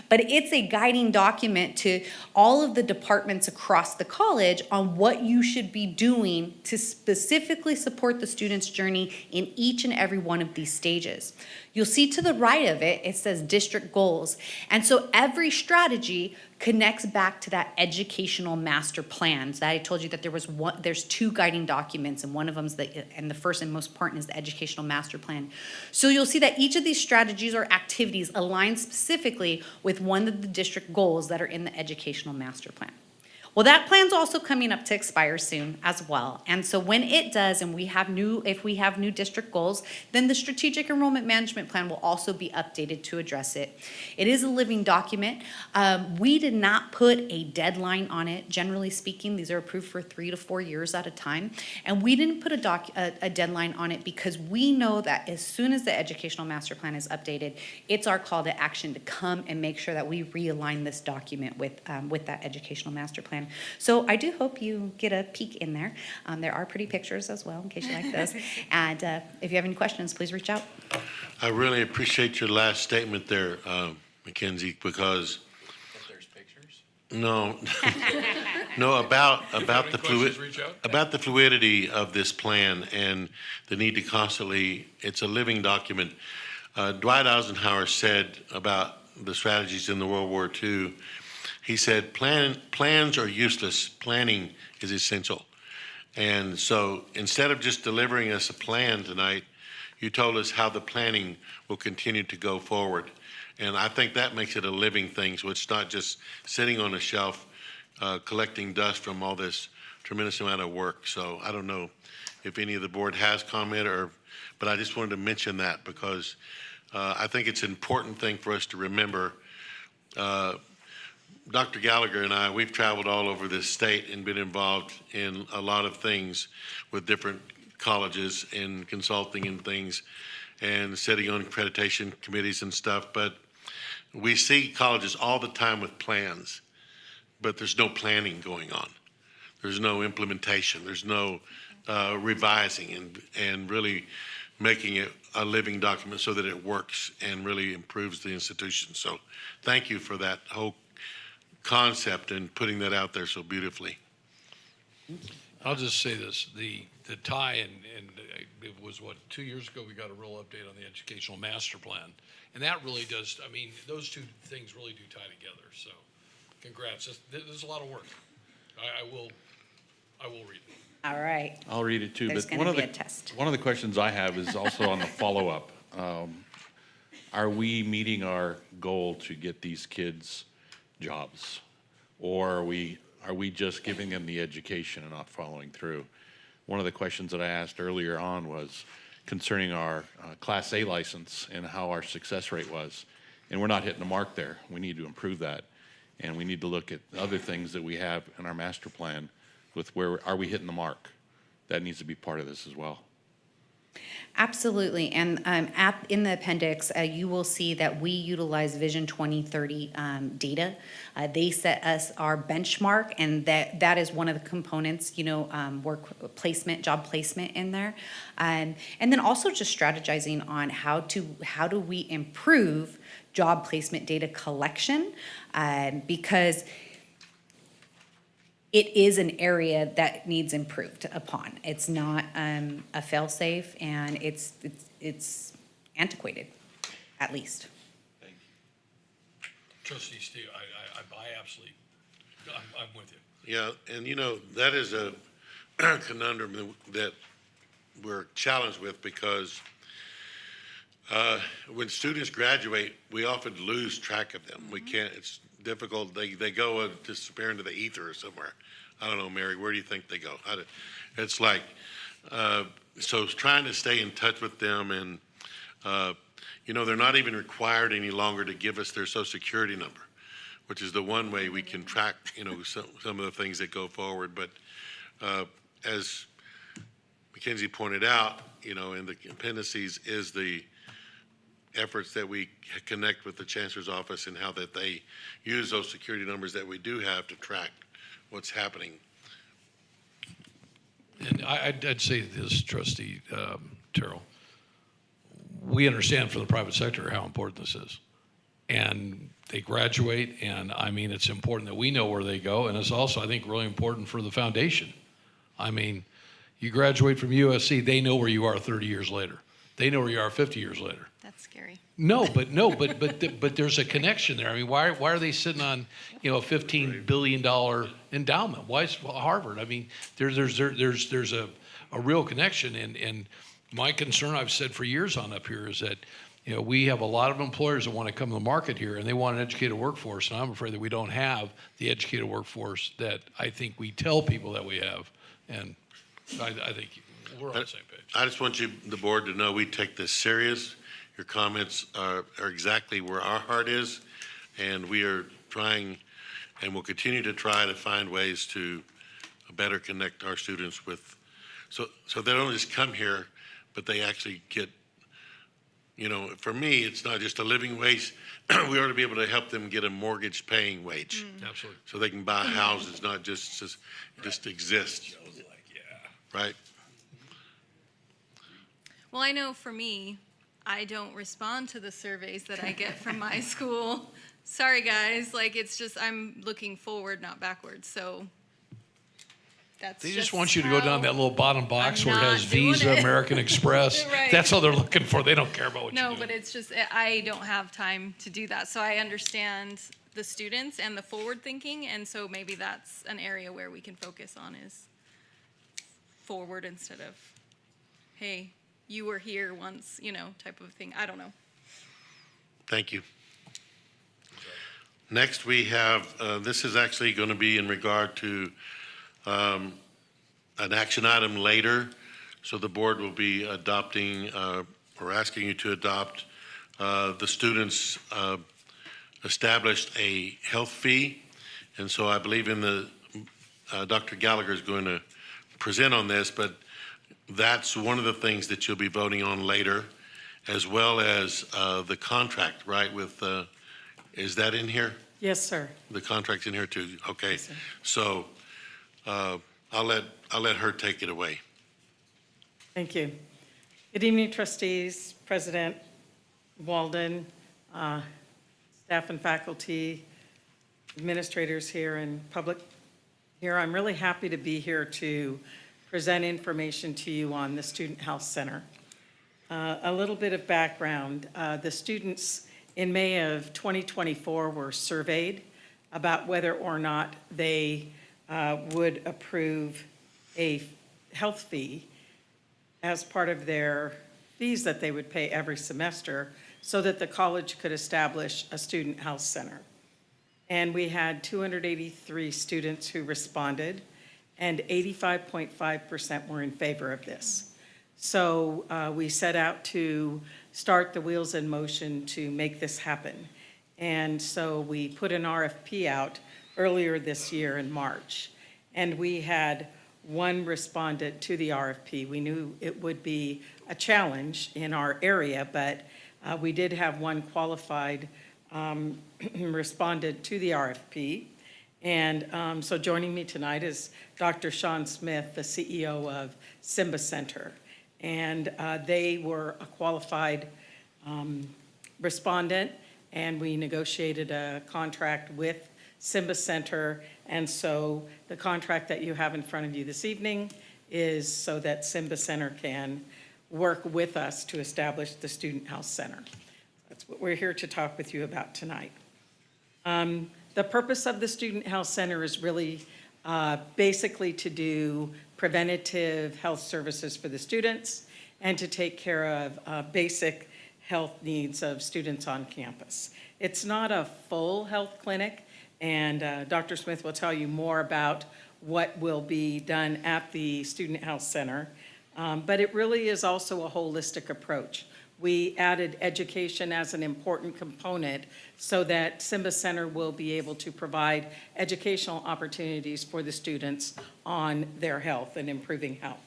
But it's a guiding document to all of the departments across the college on what you should be doing to specifically support the student's journey in each and every one of these stages. You'll see to the right of it, it says district goals. And so every strategy connects back to that educational master plan. So I told you that there's 2 guiding documents, and one of them's and the first and most important is the educational master plan. So you'll see that each of these strategies or activities align specifically with one of the district goals that are in the educational master plan. Well, that plan's also coming up to expire soon as well. And so when it does, and if we have new district goals, then the strategic enrollment management plan will also be updated to address it. It is a living document. We did not put a deadline on it. Generally speaking, these are approved for 3 to 4 years at a time. And we didn't put a deadline on it because we know that as soon as the educational master plan is updated, it's our call to action to come and make sure that we realign this document with that educational master plan. So I do hope you get a peek in there. There are pretty pictures as well, in case you like those. And if you have any questions, please reach out. I really appreciate your last statement there, Mackenzie, because There's pictures? no, about the fluidity of this plan and the need to constantly. It's a living document. Dwight Eisenhower said about the strategies in the World War II. He said, plans are useless. Planning is essential. And so instead of just delivering us a plan tonight, you told us how the planning will continue to go forward. And I think that makes it a living thing. So it's not just sitting on a shelf collecting dust from all this tremendous amount of work. So I don't know if any of the board has comment but I just wanted to mention that because I think it's an important thing for us to remember. Dr. Gallagher and I, we've traveled all over this state and been involved in a lot of things with different colleges and consulting and things and sitting on accreditation committees and stuff. But we see colleges all the time with plans, but there's no planning going on. There's no implementation. There's no revising and really making it a living document so that it works and really improves the institution. So thank you for that whole concept and putting that out there so beautifully. I'll just say this, the tie, and it was, 2 years ago, we got a real update on the educational master plan. And that really does, I mean, those two things really do tie together. So congrats. There's a lot of work. I will read it. All right. I'll read it too. There's But going to be a test. one of the questions I have is also on the follow-up. Are we meeting our goal to get these kids jobs? Or are we just giving them the education and not following through? One of the questions that I asked earlier on was concerning our Class A license and how our success rate was. And we're not hitting the mark there. We need to improve that. And we need to look at other things that we have in our master plan with where are we hitting the mark? That needs to be part of this as well. Absolutely, and in the appendix, you will see that we utilize Vision 2030 data. They set us our benchmark, and that is one of the components, work placement, job placement in there. And then also just strategizing on how do we improve job placement data collection, because it is an area that needs improved upon. It's not a fail-safe, and it's antiquated, at least. Thank you. Trustee Steve, I absolutely, I'm with you. Yeah, and that is a conundrum that we're challenged with because when students graduate, we often lose track of them. We can't, it's difficult. They go disappear into the ether or somewhere. I don't know, Mary, where do you think they go? It's like, so trying to stay in touch with them and, they're not even required any longer to give us their social security number, which is the one way we can track, some of the things that go forward. But as Mackenzie pointed out, in the appendices is the efforts that we connect with the Chancellor's office and how that they use those security numbers that we do have to track what's happening. And I'd say this, Trustee Terrell. We understand from the private sector how important this is. And they graduate, and I mean, it's important that we know where they go, and it's also, I think, really important for the foundation. I mean, you graduate from USC, they know where you are 30 years later. They know where you are 50 years later. That's scary. But there's a connection there. I mean, why are they sitting on, a $15 billion endowment? Why is Harvard? I mean, there's a real connection. And my concern, I've said for years on up here, is that, we have a lot of employers that want to come to the market here, and they want an educated workforce. And I'm afraid that we don't have the educated workforce that I think we tell people that we have. And I think we're on the same page. I just want the board, to know we take this serious. Your comments are exactly where our heart is, and we are trying and will continue to try to find ways to better connect our students with, so they don't just come here, but they actually get, for me, it's not just a living wage. We ought to be able to help them get a mortgage paying wage. Absolutely. So they can buy houses, not just exist. Right? Well, I know for me, I don't respond to the surveys that I get from my school. Sorry, guys. It's just I'm looking forward, not backwards. So that's They just want you to go down that little bottom box where it has Visa, it. American Express. Right. That's all they're looking for. They don't care about what you do. No, but it's just I don't have time to do that. So I understand the students and the forward thinking, and so maybe that's an area where we can focus on is forward instead of, hey, you were here once, type of thing. I don't know. Thank you. Next, we have, this is actually going to be in regard to an action item later. So the board will be adopting or asking you to adopt the students' established a health fee. And so I believe in the, Dr. Gallagher is going to present on this, but that's one of the things that you'll be voting on later, as well as the contract, right, with, is that in here? Yes, sir. The contract's in here too, okay. Yes, sir. So I'll let her take it away. Thank you. Good evening, trustees, President Walden, staff and faculty, administrators here and public here. I'm really happy to be here to present information to you on the Student Health Center. A little bit of background. The students in May of 2024 were surveyed about whether or not they would approve a health fee as part of their fees that they would pay every semester so that the college could establish a student health center. And we had 283 students who responded, and 85.5% were in favor of this. So we set out to start the wheels in motion to make this happen. And so we put an RFP out earlier this year in March, and we had one respondent to the RFP. We knew it would be a challenge in our area, but we did have one qualified respondent to the RFP. And so joining me tonight is Dr. Sean Smith, the CEO of Simba Center. And they were a qualified respondent, and we negotiated a contract with Simba Center. And so the contract that you have in front of you this evening is so that Simba Center can work with us to establish the Student Health Center. That's what we're here to talk with you about tonight. The purpose of the Student Health Center is really basically to do preventative health services for the students and to take care of basic health needs of students on campus. It's not a full health clinic, and Dr. Smith will tell you more about what will be done at the Student Health Center, but it really is also a holistic approach. We added education as an important component so that Simba Center will be able to provide educational opportunities for the students on their health and improving health.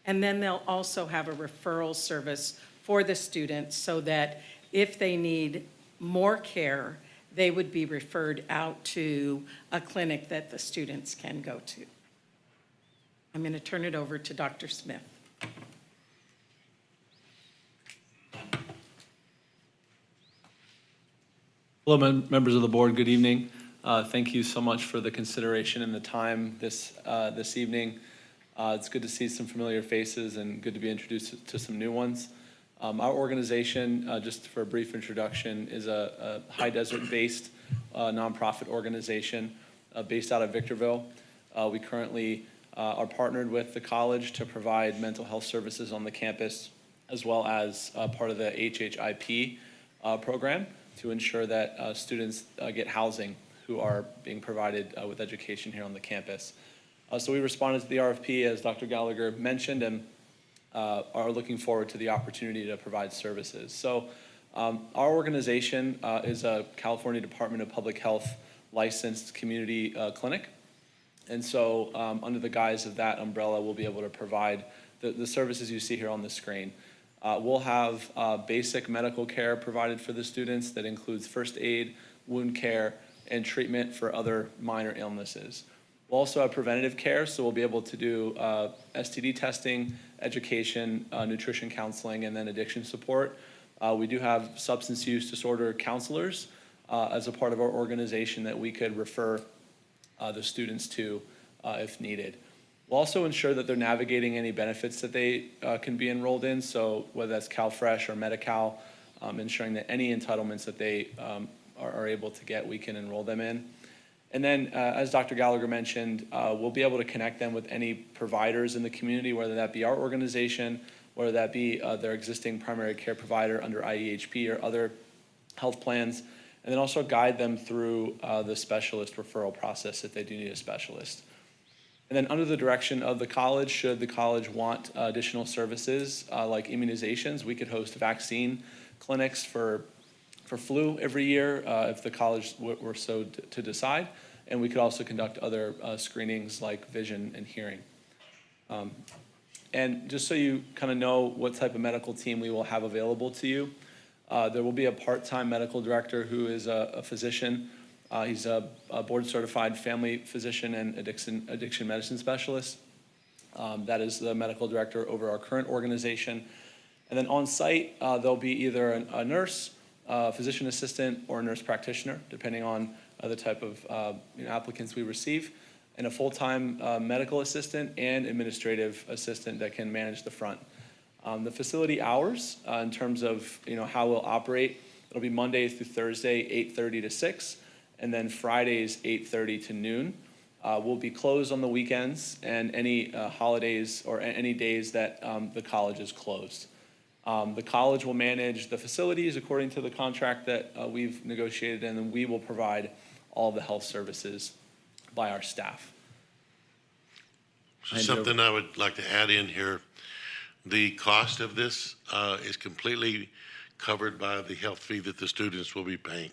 And then they'll also have a referral service for the students so that if they need more care, they would be referred out to a clinic that the students can go to. I'm going to turn it over to Dr. Smith. Hello, members of the board. Good evening. Thank you so much for the consideration and the time this evening. It's good to see some familiar faces and good to be introduced to some new ones. Our organization, just for a brief introduction, is a high desert-based nonprofit organization based out of Victorville. We currently are partnered with the college to provide mental health services on the campus, as well as part of the HHIP program to ensure that students get housing who are being provided with education here on the campus. So we responded to the RFP, as Dr. Gallagher mentioned, and are looking forward to the opportunity to provide services. So our organization is a California Department of Public Health licensed community clinic. And so under the guise of that umbrella, we'll be able to provide the services you see here on the screen. We'll have basic medical care provided for the students that includes first aid, wound care, and treatment for other minor illnesses. We'll also have preventative care, so we'll be able to do STD testing, education, nutrition counseling, and then addiction support. We do have substance use disorder counselors as a part of our organization that we could refer the students to if needed. We'll also ensure that they're navigating any benefits that they can be enrolled in, so whether that's CalFresh or Medi-Cal, ensuring that any entitlements that they are able to get, we can enroll them in. And then, as Dr. Gallagher mentioned, we'll be able to connect them with any providers in the community, whether that be our organization, whether that be their existing primary care provider under IEHP or other health plans. and then also guide them through the specialist referral process if they do need a specialist. And then under the direction of the college, should the college want additional services like immunizations, we could host vaccine clinics for flu every year if the college were so to decide. And we could also conduct other screenings like vision and hearing. And just so you kind of know what type of medical team we will have available to you, there will be a part-time medical director who is a physician. He's a board-certified family physician and addiction medicine specialist. That is the medical director over our current organization. And then on site, there'll be either a nurse, a physician assistant, or a nurse practitioner, depending on the type of applicants we receive, and a full-time medical assistant and administrative assistant that can manage the front. The facility hours, in terms of how we'll operate, it'll be Monday through Thursday, 8:30 to 6, and then Fridays, 8:30 to noon. We'll be closed on the weekends and any holidays or any days that the college is closed. The college will manage the facilities according to the contract that we've negotiated, and then we will provide all the health services by our staff. So something I would like to add in here, the cost of this is completely covered by the health fee that the students will be paying.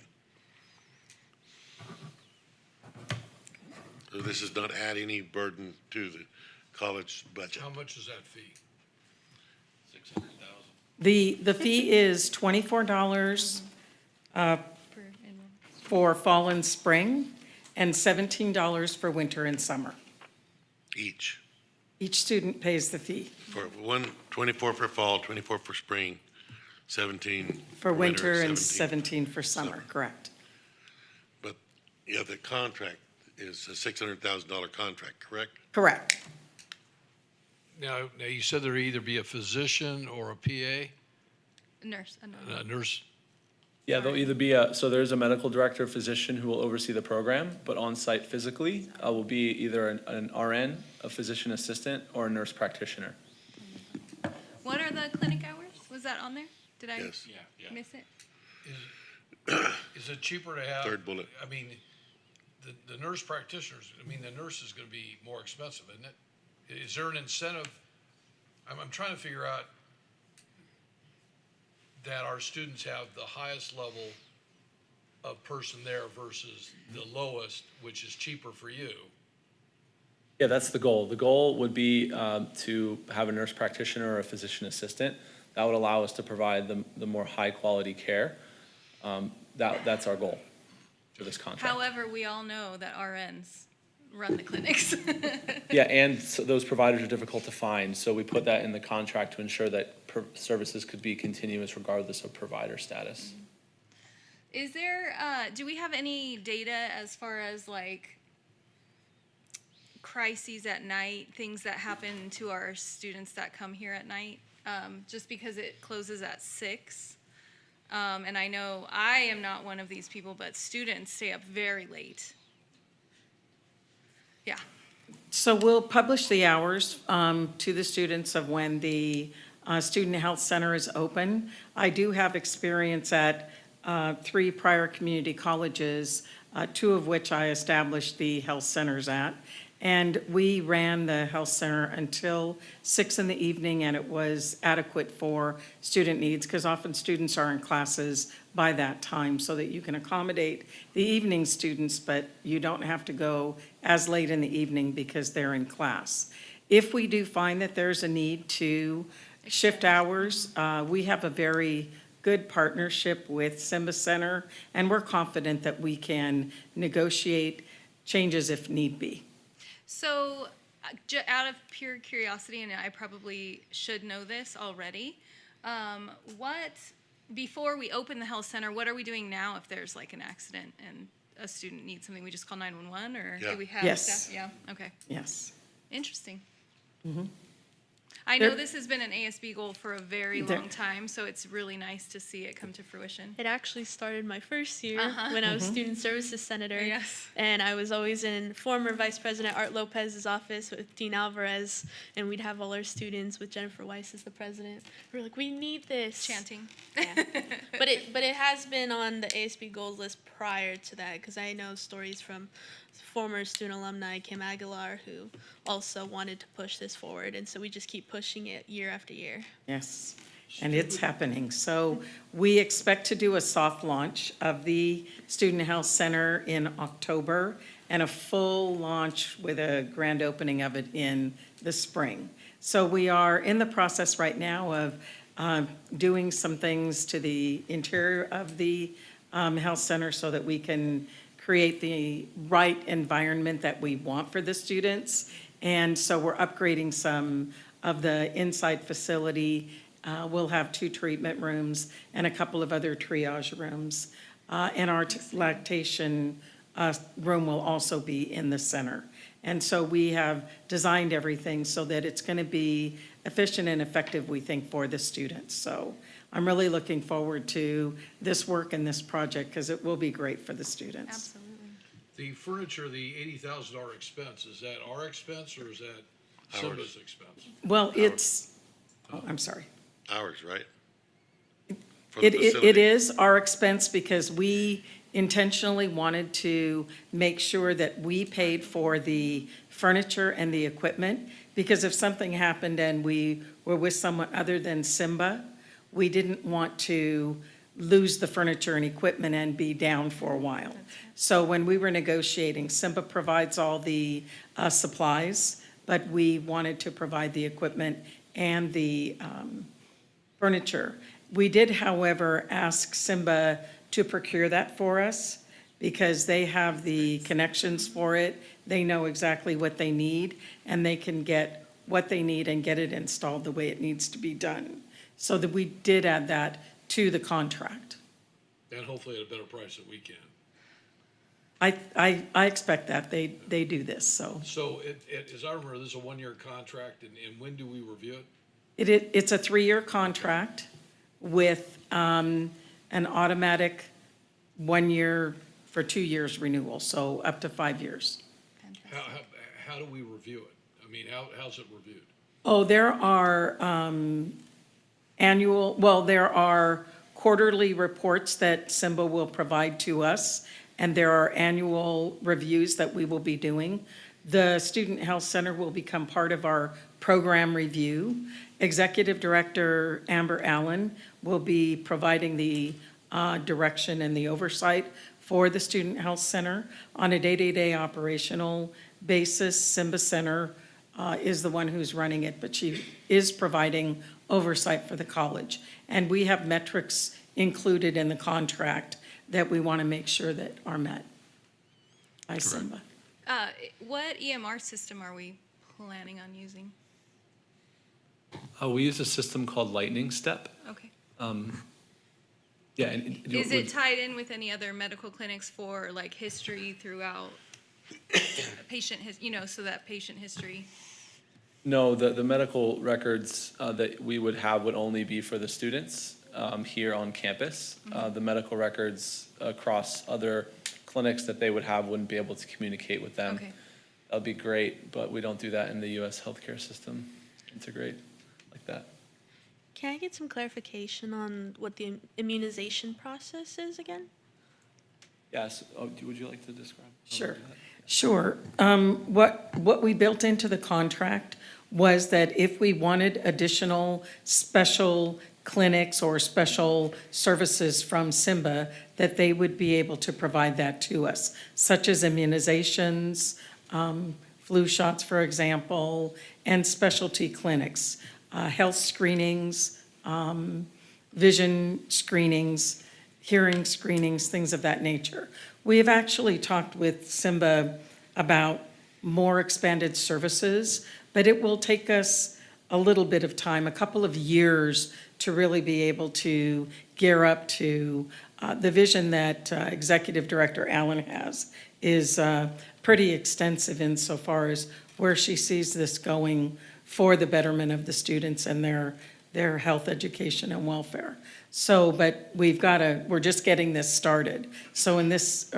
So this does not add any burden to the college budget. How much is that fee? The fee is $24 for fall and spring, and $17 for winter and summer. Each. Each student pays the fee. For 24 for fall, 24 for spring, 17 For winter and 17 17 for summer, correct. But yeah, the contract is a $600,000 contract, correct? Correct. Now you said there'd either be a physician or a PA, Nurse. a nurse. Yeah, there'll either be so there's a medical director, physician who will oversee the program, but on site physically will be either an RN, a physician assistant, or a nurse practitioner. What are the clinic hours? Was that on there? Did I Yes. miss it? Is it cheaper to have? Third bullet. I mean, the nurse practitioners, the nurse is gonna be more expensive, isn't it? Is there an incentive? I'm trying to figure out that our students have the highest level of person there versus the lowest, which is cheaper for you. Yeah, that's the goal. The goal would be to have a nurse practitioner or a physician assistant. That would allow us to provide the more high-quality care. That's our goal for this contract. However, we all know that RNs run the clinics. Yeah, and so those providers are difficult to find, so we put that in the contract to ensure that services could be continuous regardless of provider status. Is there, do we have any data as far as like crises at night, things that happen to our students that come here at night? Just because it closes at 6. And I know I am not one of these people, but students stay up very late. Yeah. So we'll publish the hours to the students of when the Student Health Center is open. I do have experience at 3 prior community colleges, 2 of which I established the health centers at. And we ran the health center until 6 in the evening, and it was adequate for student needs, because often students are in classes by that time, so that you can accommodate the evening students, but you don't have to go as late in the evening because they're in class. If we do find that there's a need to shift hours, we have a very good partnership with Simba Center, and we're confident that we can negotiate changes if need be. So, out of pure curiosity, and I probably should know this already, before we open the health center, what are we doing now if there's like an accident and a student needs something? We just call 911, or Yeah. do we have Yes. staff? Yeah, okay. Yes. Interesting. Mhm. I know There- this has been an ASB goal for a very There- long time, so it's really nice to see it come to fruition. It actually started my first year Uh-huh. when I was student services senator. Yes. And I was always in former Vice President Art Lopez's office with Dean Alvarez, and we'd have all our students with Jennifer Weiss as the president. We were like, we need this. Chanting. But it has been on the ASB goals list prior to that, because I know stories from former student alumni Kim Aguilar, who also wanted to push this forward, and so we just keep pushing it year after year. Yes, and it's happening. So we expect to do a soft launch of the Student Health Center in October and a full launch with a grand opening of it in the spring. So we are in the process right now of doing some things to the interior of the health center so that we can create the right environment that we want for the students. And so we're upgrading some of the inside facility. We'll have 2 treatment rooms and a couple of other triage rooms. And our lactation room will also be in the center. And so we have designed everything so that it's going to be efficient and effective, we think, for the students. So I'm really looking forward to this work and this project because it will be great for the students. Absolutely. The furniture, the $80,000 expense, is that our expense or is that Simba's expense? Well, I'm sorry. Ours, right? For the It facility. is our expense because we intentionally wanted to make sure that we paid for the furniture and the equipment. Because if something happened and we were with someone other than Simba, we didn't want to lose the furniture and equipment and be down for a while. So when we were negotiating, Simba provides all the supplies, but we wanted to provide the equipment and the furniture. We did, however, ask Simba to procure that for us because they have the connections for it. They know exactly what they need, and they can get what they need and get it installed the way it needs to be done. So that we did add that to the contract. And hopefully at a better price than we can. I expect that. They do this, so. So as I remember, this is a 1-year contract, and when do we review it? It's a 3-year contract with an automatic 1 year for 2 years renewal, so up to 5 years. How do we review it? I mean, how's it reviewed? Oh, there are there are quarterly reports that Simba will provide to us, and there are annual reviews that we will be doing. The Student Health Center will become part of our program review. Executive Director Amber Allen will be providing the direction and the oversight for the Student Health Center on a day-to-day operational basis. Simba Center is the one who's running it, but she is providing oversight for the college. And we have metrics included in the contract that we want to make sure that are met by Simba. What EMR system are we planning on using? We use a system called Lightning Step. Okay. Yeah. And Is it tied in with any other medical clinics for like history throughout patient, so that patient history? No, the medical records that we would have would only be for the students here on campus. The medical records across other clinics that they would have wouldn't be able to communicate with them. Okay. That'd be great, but we don't do that in the US healthcare system. Integrate like that. Can I get some clarification on what the immunization process is again? Yes. Oh, would you like to describe? Sure. Sure. What we built into the contract was that if we wanted additional special clinics or special services from Simba, that they would be able to provide that to us, such as immunizations, flu shots, for example, and specialty clinics, health screenings, vision screenings, hearing screenings, things of that nature. We have actually talked with Simba about more expanded services, but it will take us a little bit of time, a couple of years, to really be able to gear up to the vision that Executive Director Allen has is pretty extensive insofar as where she sees this going for the betterment of the students and their health, education, and welfare. So, but we're just getting this started. So in this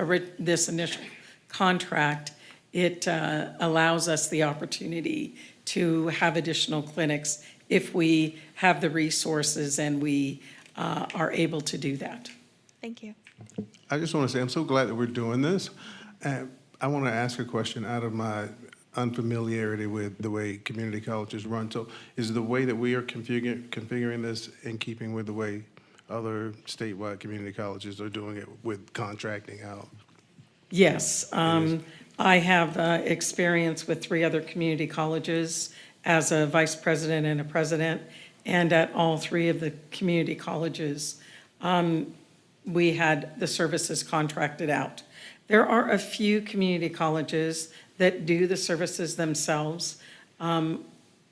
initial contract, it allows us the opportunity to have additional clinics if we have the resources and we are able to do that. Thank you. I just want to say, I'm so glad that we're doing this. I want to ask a question out of my unfamiliarity with the way community colleges run. So is the way that we are configuring this in keeping with the way other statewide community colleges are doing it with contracting out? Yes, I have experience with 3 other community colleges as a vice president and a president, and at all 3 of the community colleges, we had the services contracted out. There are a few community colleges that do the services themselves.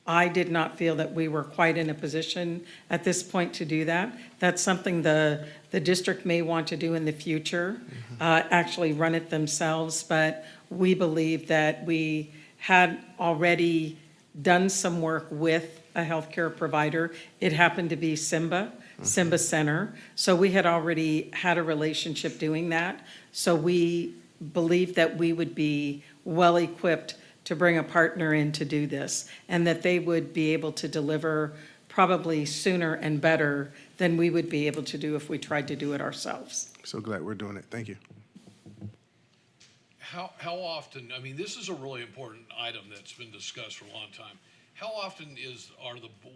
I did not feel that we were quite in a position at this point to do that. That's something the district may want to do in the future, actually run it themselves, but we believe that we had already done some work with a healthcare provider. It happened to be Simba Center. So we had already had a relationship doing that. So we believed that we would be well-equipped to bring a partner in to do this, and that they would be able to deliver probably sooner and better than we would be able to do if we tried to do it ourselves. So glad we're doing it. Thank you. How often, I mean, this is a really important item that's been discussed for a long time. How often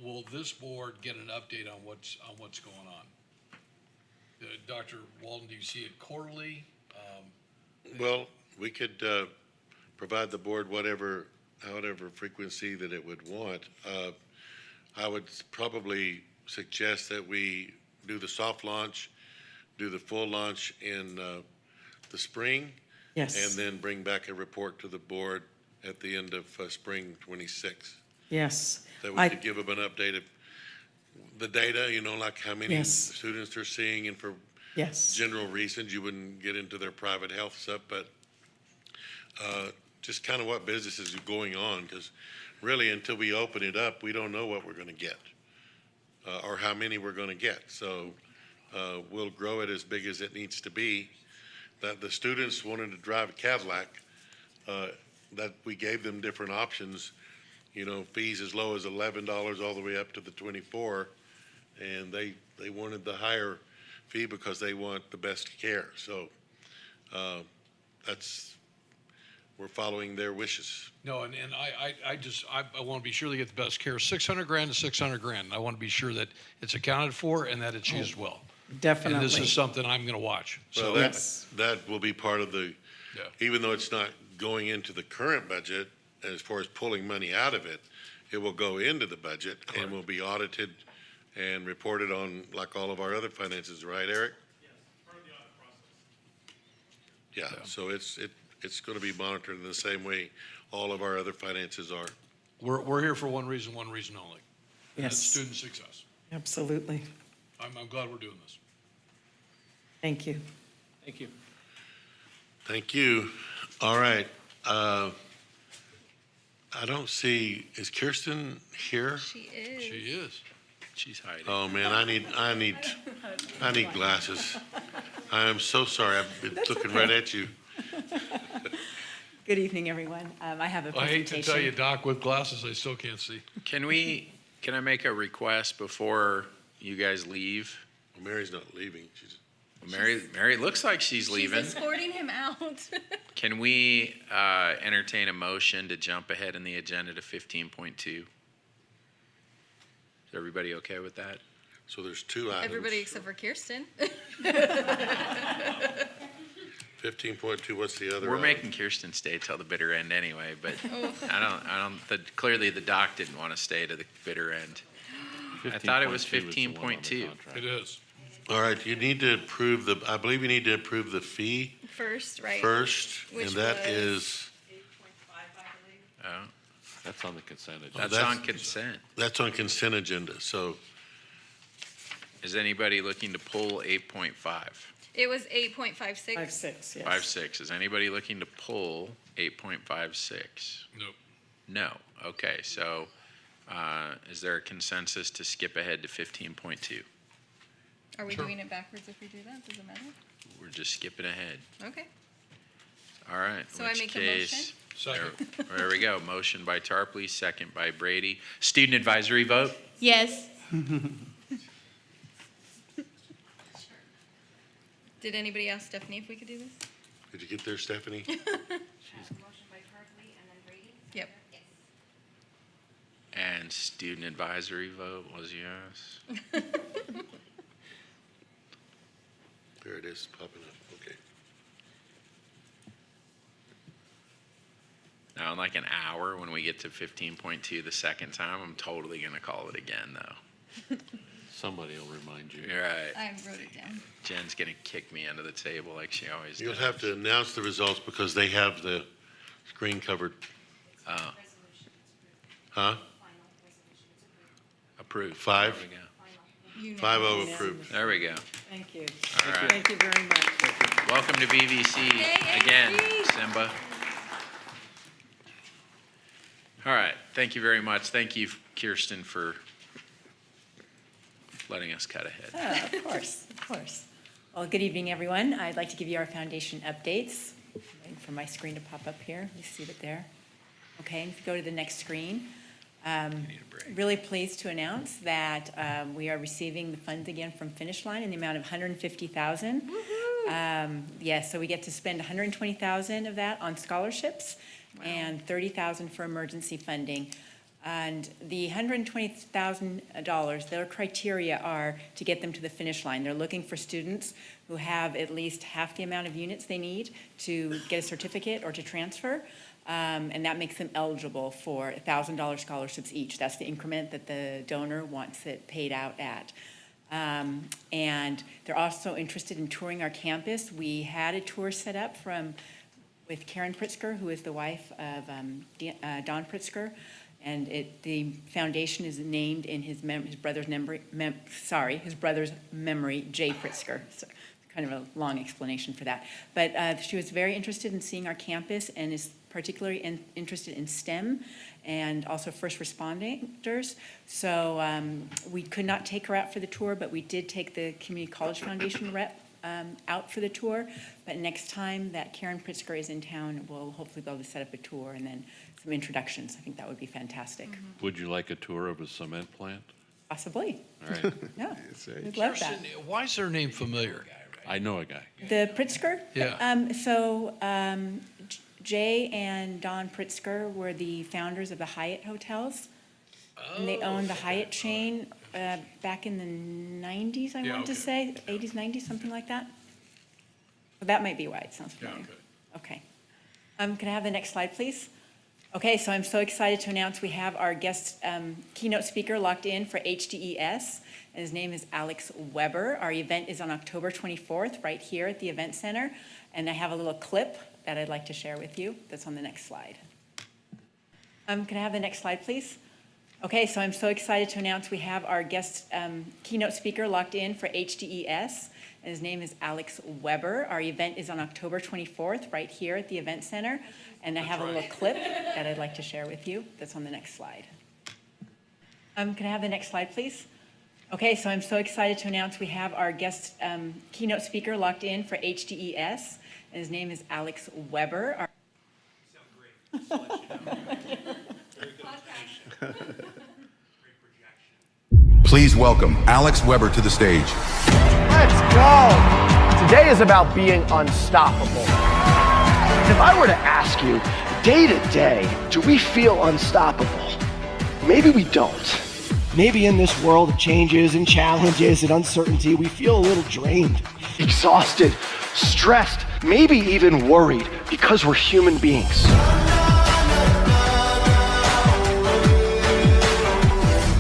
will this board get an update on what's going on? Dr. Walden, do you see it quarterly? Well, we could provide the board however frequency that it would want. I would probably suggest that we do the soft launch, do the full launch in the spring. Yes. And then bring back a report to the board at the end of spring 26. Yes. That we could give them an update of the data, like how many Yes. students they're seeing, and for Yes. general reasons, you wouldn't get into their private health stuff, but just kind of what business is going on, because really until we open it up, we don't know what we're going to get or how many we're going to get. So we'll grow it as big as it needs to be. That the students wanted to drive a Cadillac, that we gave them different options, fees as low as $11 all the way up to the 24, and they wanted the higher fee because they want the best care. So we're following their wishes. No, and I want to be sure they get the best care. $600,000 to $600,000. I want to be sure that it's accounted for and that it's used well. Definitely. And this is something I'm going to watch. Well, So that will be part of the, even though it's not going into the current budget, as far as pulling money out of it, it will go into the budget and will be audited and reported on like all of our other finances, right, Eric? Yes, part of the audit process. Yeah, so it's going to be monitored in the same way all of our other finances are. We're here for one reason only. And Yes. that's student success. Absolutely. I'm glad we're doing this. Thank you. Thank you. Thank you. All right. I don't see, is Kirsten here? She is. She is. She's hiding. Oh, man, I need glasses. I am so sorry. I've been looking right at you. Good evening, everyone. I have a I hate presentation. to tell you, Doc, with glasses, I still can't see. Can I make a request before you guys leave? Well, Mary's not leaving. Mary looks like she's leaving. She's escorting him out. Can we entertain a motion to jump ahead in the agenda to 15.2? Is everybody okay with that? So there's 2 items. Everybody except for Kirsten. 15.2, what's the other? We're item? making Kirsten stay till the bitter end anyway, but clearly the doc didn't want to stay to the bitter end. I thought it was 15.2. It is. All right, you need to approve I believe you need to approve the fee First, right? first, Which and that was- is, Oh, That's on the consent agenda. that's on consent. that's on consent agenda, so Is anybody looking to pull 8.5? It was 8.56. 5.6, yes. 5.6. Is anybody looking to pull 8.56? Nope. No. Okay, so is there a consensus to skip ahead to 15.2? Are we Sure. doing it backwards if we do that? Does it matter? We're just skipping ahead. Okay. All right. So in I which make a case, motion? Second. There we go. Motion by Tarpley, second by Brady. Student advisory vote? Yes. Did anybody ask Stephanie if we could do this? Did you get there, Stephanie? Motion by Tarpley and then Brady? Yep. Yes. And student advisory vote was yes. There it is, popping up, okay. Now, in like an hour, when we get to 15.2 the second time, I'm totally going to call it again, though. Somebody will remind you. You're right. I wrote it down. Jen's going to kick me under the table like she always You'll does. have to announce the results because they have the screen covered. Oh, Huh? approved. Five? There we go. 5-0 approved. There we go. Thank you. All right. Thank you very much. Welcome to BVC again, Simba. All right, thank you very much. Thank you, Kirsten, for letting us cut ahead. Of course, of course. Well, good evening, everyone. I'd like to give you our foundation updates. Waiting for my screen to pop up here. You see it there? Okay, and if you go to the next screen. Really pleased to announce that we are receiving the funds again from Finish Line in the amount of $150,000. Yes, so we get to spend $120,000 of that on scholarships and $30,000 for emergency funding. And the $120,000, their criteria are to get them to the finish line. They're looking for students who have at least half the amount of units they need to get a certificate or to transfer. And that makes them eligible for $1,000 scholarships each. That's the increment that the donor wants it paid out at. And they're also interested in touring our campus. We had a tour set up with Karen Pritzker, who is the wife of Don Pritzker. And the foundation is named in his brother's memory, Jay Pritzker. So kind of a long explanation for that. But she was very interested in seeing our campus and is particularly interested in STEM and also first responders. So we could not take her out for the tour, but we did take the Community College Foundation rep out for the tour. But next time that Karen Pritzker is in town, we'll hopefully be able to set up a tour and then some introductions. I think that would be fantastic. Would you like a tour of a cement plant? Possibly. All right. Yeah, we'd love that. Why is their name familiar? I know a guy. The Pritzker? Yeah. Jay and Don Pritzker were the founders of the Hyatt hotels. And they owned the Hyatt chain back in the 90s, I want to say, 80s, 90s, something like that. Well, that might be why it sounds familiar. Okay. Can I have the next slide, please? Okay, so I'm so excited to announce we have our guest keynote speaker locked in for HDES. And his name is Alex Weber. Our event is on October 24th, right here at the Event Center. And I have a little clip that I'd like to share with you that's on the next slide. Can I have the next slide, please? Okay, so I'm so excited to announce we have our guest keynote speaker locked in for HDES. And his name is Alex Weber. Our event is on October 24th, right here at the Event Center. And I have a little clip that I'd like to share with you that's on the next slide. Can I have the next slide, please? Okay, so I'm so excited to announce we have our guest keynote speaker locked in for HDES. And his name is Alex Weber. Please welcome Alex Weber to the stage. Let's go. Today is about being unstoppable. If I were to ask you, day to day, do we feel unstoppable? Maybe we don't. Maybe in this world of changes and challenges and uncertainty, we feel a little drained, exhausted, stressed, maybe even worried because we're human beings.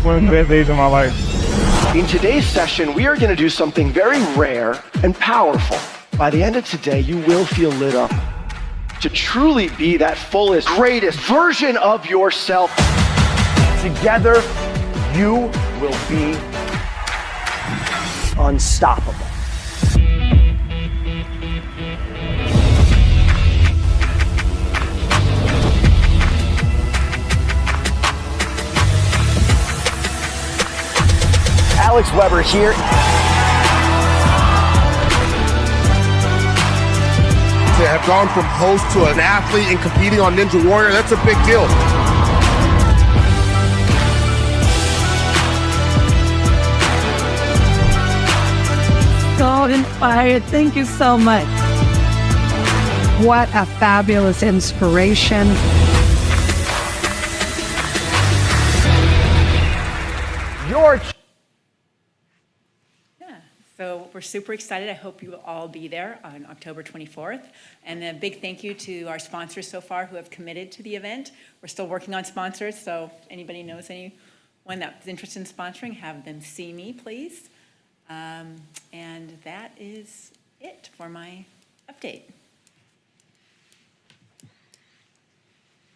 One of the best days of my life. In today's session, we are going to do something very rare and powerful. By the end of today, you will feel lit up. To truly be that fullest, greatest version of yourself, together, you will be unstoppable. Alex Weber here. To have gone from host to an athlete and competing on Ninja Warrior, that's a big deal. So inspired. Thank you so much. What a fabulous inspiration. So we're super excited. I hope you will all be there on October 24th. And a big thank you to our sponsors so far who have committed to the event. We're still working on sponsors, so if anybody knows anyone that's interested in sponsoring, have them see me, please. And that is it for my update.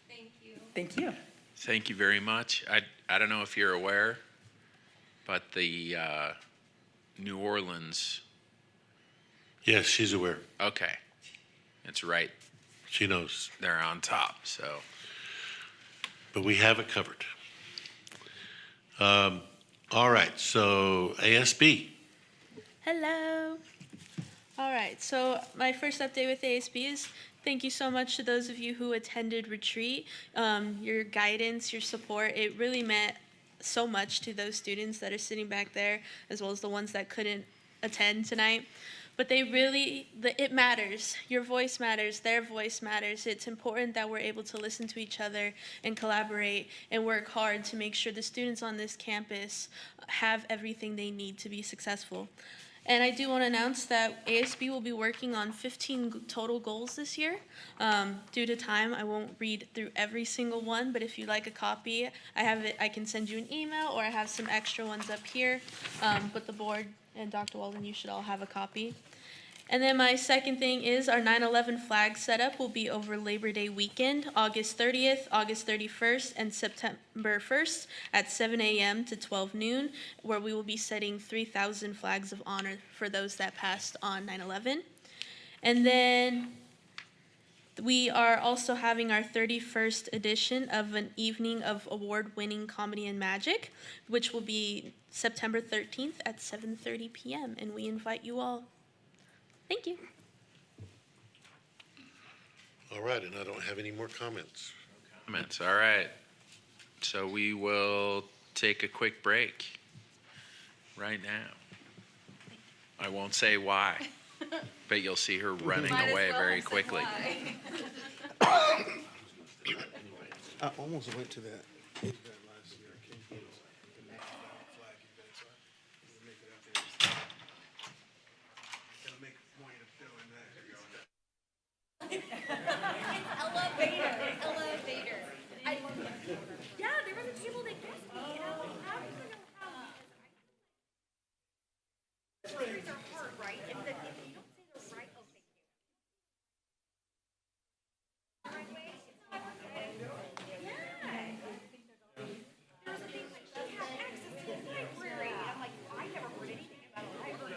Thank you. Thank you. Thank you very much. I don't know if you're aware, but the New Orleans. Yes, she's aware. Okay. It's right. She knows. They're on top, so. But we have it covered. All right, so ASB. Hello. All right, so my first update with ASB is thank you so much to those of you who attended retreat. Your guidance, your support, it really meant so much to those students that are sitting back there, as well as the ones that couldn't attend tonight. But it matters. Your voice matters, their voice matters. It's important that we're able to listen to each other and collaborate and work hard to make sure the students on this campus have everything they need to be successful. And I do want to announce that ASB will be working on 15 total goals this year. Due to time, I won't read through every single one, but if you'd like a copy, I can send you an email, or I have some extra ones up here. But the board and Dr. Walden, you should all have a copy. And then my second thing is our 9/11 flag setup will be over Labor Day weekend, August 30th, August 31st, and September 1st at 7 a.m. to 12 noon, where we will be setting 3,000 flags of honor for those that passed on 9/11. And then we are also having our 31st edition of an evening of award-winning comedy and magic, which will be September 13th at 7:30 p.m., and we invite you all. Thank you. All right, and I don't have any more comments. All right. So we will take a quick break right now. I won't say why, but you'll see her running away very quickly. I almost went to that event last year. The national flag event, so I make it up there. Gotta make a point of doing that. Elevator. Yeah, there was a table that guessed me, and I'm like, how do you know how? Letters are hard, right? If you don't say the right, okay. Right way? Yeah. There was a thing like, she had access to the library, and I'm like, I never heard anything about a library.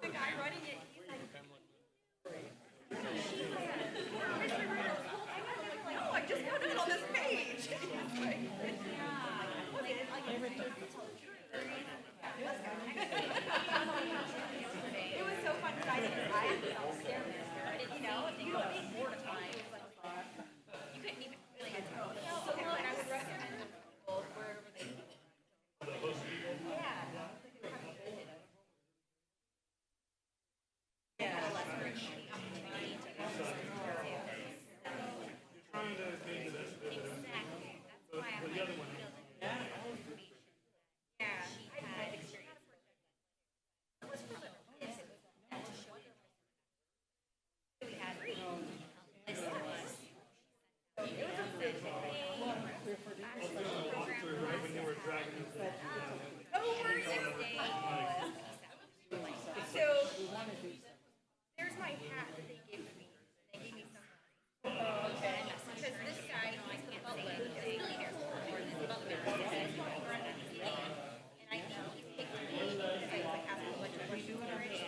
The guy running it, he's like, no, I just put it on this page. It was so fun because I felt scared. You know, you don't need more time. You couldn't even really get to go. So and I would recommend people wherever they. So there's my hat that they gave me. They gave me some. Okay. Because this guy, he's the butler, he's the leader, or this butler, and I think he picked me because I was like asking a bunch of questions already.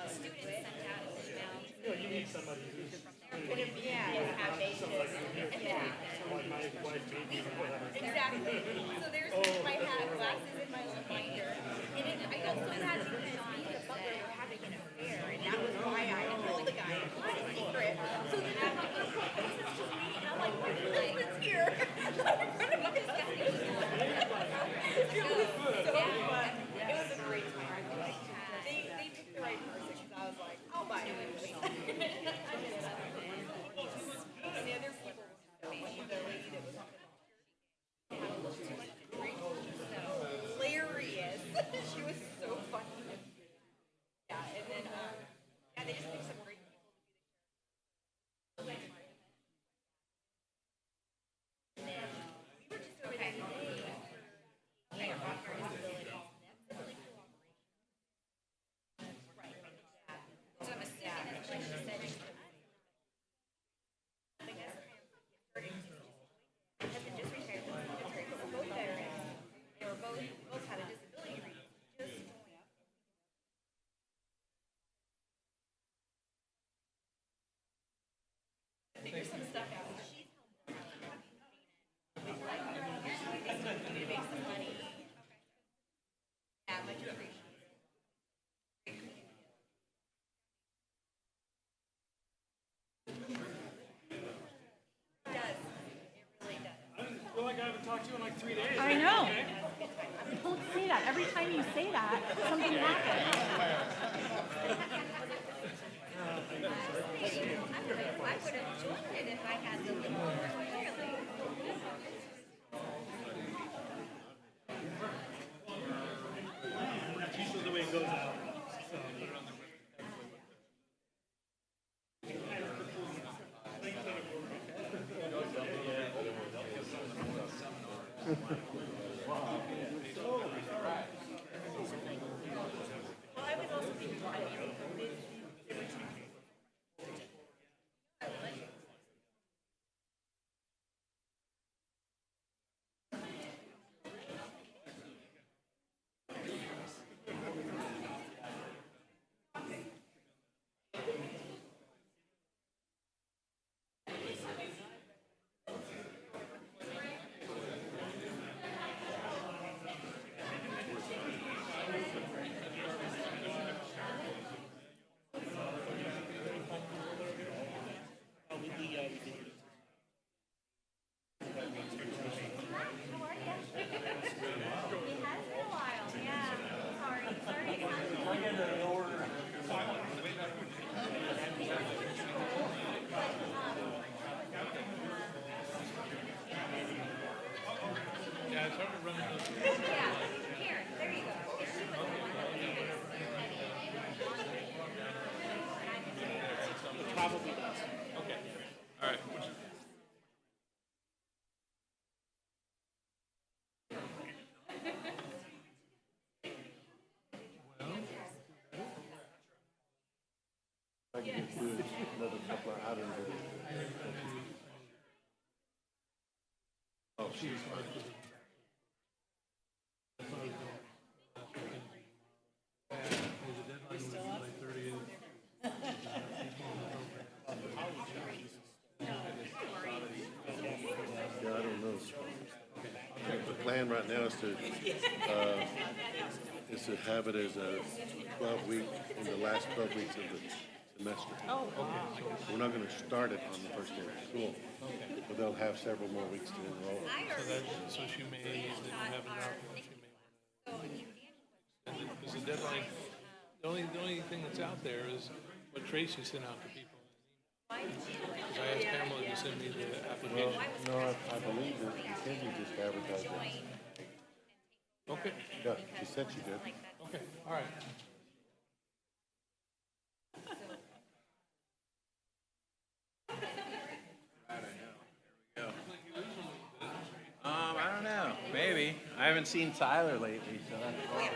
Students sent out an email. You need somebody who's from there. Yeah, have basis. Yeah. Exactly. So there's my hat, glasses in my Hilarious. She was so funny. Yeah, and then, yeah, they just picked some great people. Figure some stuff out. Make some money. Yeah, much appreciated. It does. It really does. I feel like I haven't talked to you in like 3 days. I know. Don't say that. Every time you say that, something happens. I would have joined it if I had the little clearly. That's usually the way it goes out. Probably does. Okay. All right. I can get through another couple of items. Oh, she's Yeah, I don't know. The plan right now is to have it as a 12-week, in the last 12 weeks of the semester. Oh, wow. We're not gonna start it on the first day of school, but they'll have several more weeks to enroll. So she may have an option. Because the deadline, the only thing that's out there is what Tracy sent out to people. Because I asked Pamela to send me the Well, application. no, I believe that Mackenzie just advertised it. Okay. Yeah, she said she did. Okay, all right. I don't know. Maybe. I haven't seen Tyler lately, so that's why.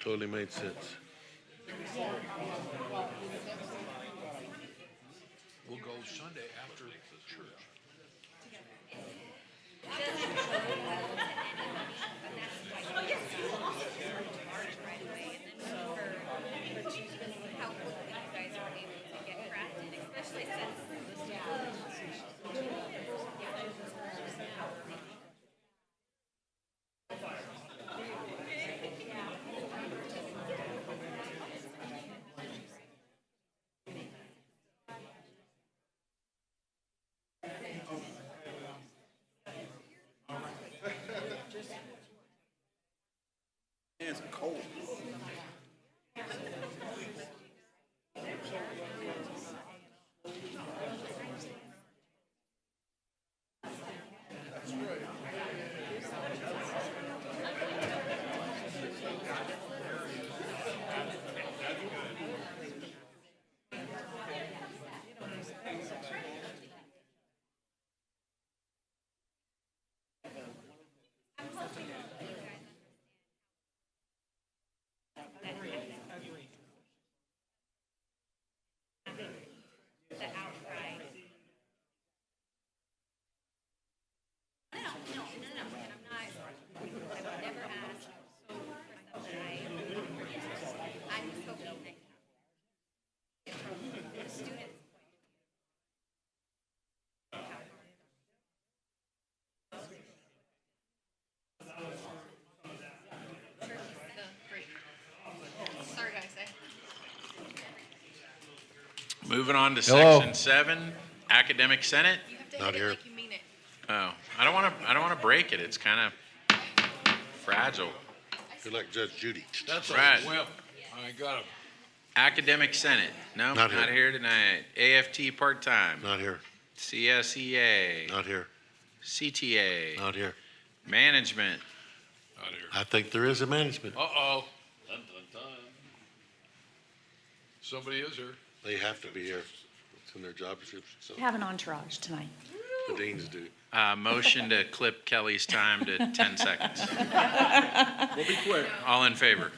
Totally made sense. Sunday after church. Hands are cold. Sorry, guys. Moving on to Hello. section 7, academic senate. Not here. You mean it. Oh, I don't want to break it. It's kind of fragile. You're like Judge Judy. That's Right. a whip. I got him. Academic senate. No, Not not here. here tonight. AFT part-time. Not here. CSEA. Not here. CTA. Not here. Management. Out here. I think there is a management. Uh-oh. Somebody is here. They have to be here. It's in their job description, so Have an entourage tonight. the deans do. Motion to clip Kelly's time to 10 seconds. We'll be quick. All in favor?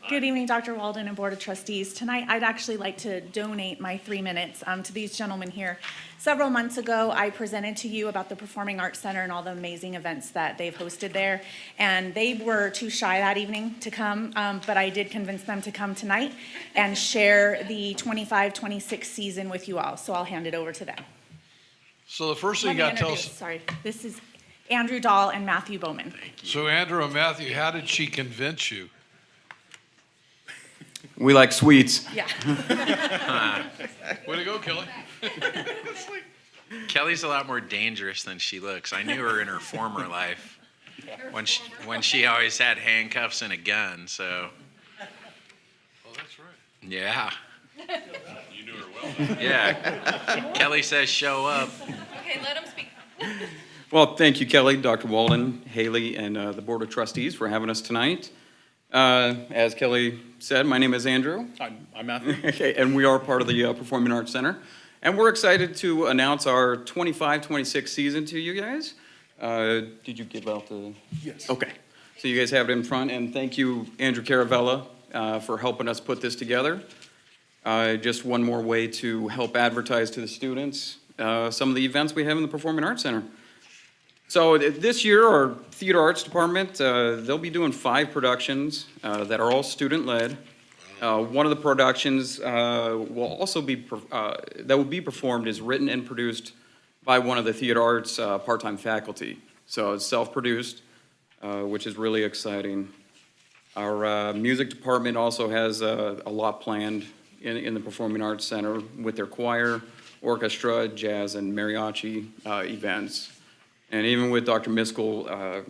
Good evening, Dr. Walden and Board of Trustees. Tonight, I'd actually like to donate my 3 minutes to these gentlemen here. Several months ago, I presented to you about the Performing Arts Center and all the amazing events that they've hosted there. And they were too shy that evening to come, but I did convince them to come tonight and share the 25-26 season with you all. So I'll hand it over to them. So the first thing Let you me got to tell introduce, us. sorry, this is Andrew Dahl and Matthew Bowman. So Andrew and Matthew, how did she convince you? We like sweets. Yeah. Way to go, Kelly. Kelly's a lot more dangerous than she looks. I knew her in her former life when she always had handcuffs and a gun. So Oh, that's right. yeah, You knew her well. yeah. Kelly says show up. Okay, let him speak. Well, thank you, Kelly, Dr. Walden, Haley, and the Board of Trustees for having us tonight. As Kelly said, my name is Andrew. I'm Matthew. Okay, and we are part of the Performing Arts Center. And we're excited to announce our 25-26 season to you guys. Did you give out the? Yes. Okay, so you guys have it in front, and thank you, Andrew Caravella, for helping us put this together. Just one more way to help advertise to the students some of the events we have in the Performing Arts Center. So this year, our theater arts department, they'll be doing 5 productions that are all student-led. One of the productions will also be that will be performed is written and produced by one of the theater arts part-time faculty. So it's self-produced, which is really exciting. Our music department also has a lot planned in the Performing Arts Center with their choir, orchestra, jazz, and mariachi events. And even with Dr. Miskell,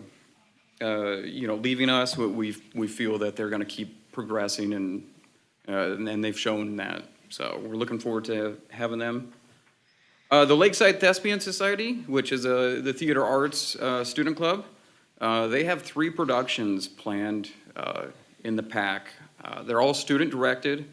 leaving us, we feel that they're going to keep progressing, and they've shown that. So we're looking forward to having them. The Lakeside Thespian Society, which is the theater arts student club, they have 3 productions planned in the pack. They're all student-directed,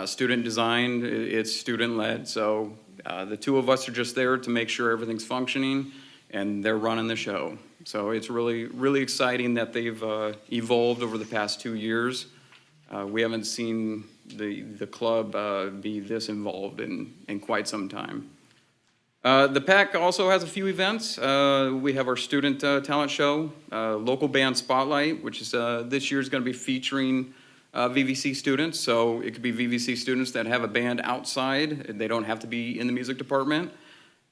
student-designed, it's student-led. So the 2 of us are just there to make sure everything's functioning, and they're running the show. So it's really, really exciting that they've evolved over the past 2 years. We haven't seen the club be this involved in quite some time. The PAC also has a few events. We have our student talent show, local band spotlight, which is this year is going to be featuring VVC students. So it could be VVC students that have a band outside. They don't have to be in the music department.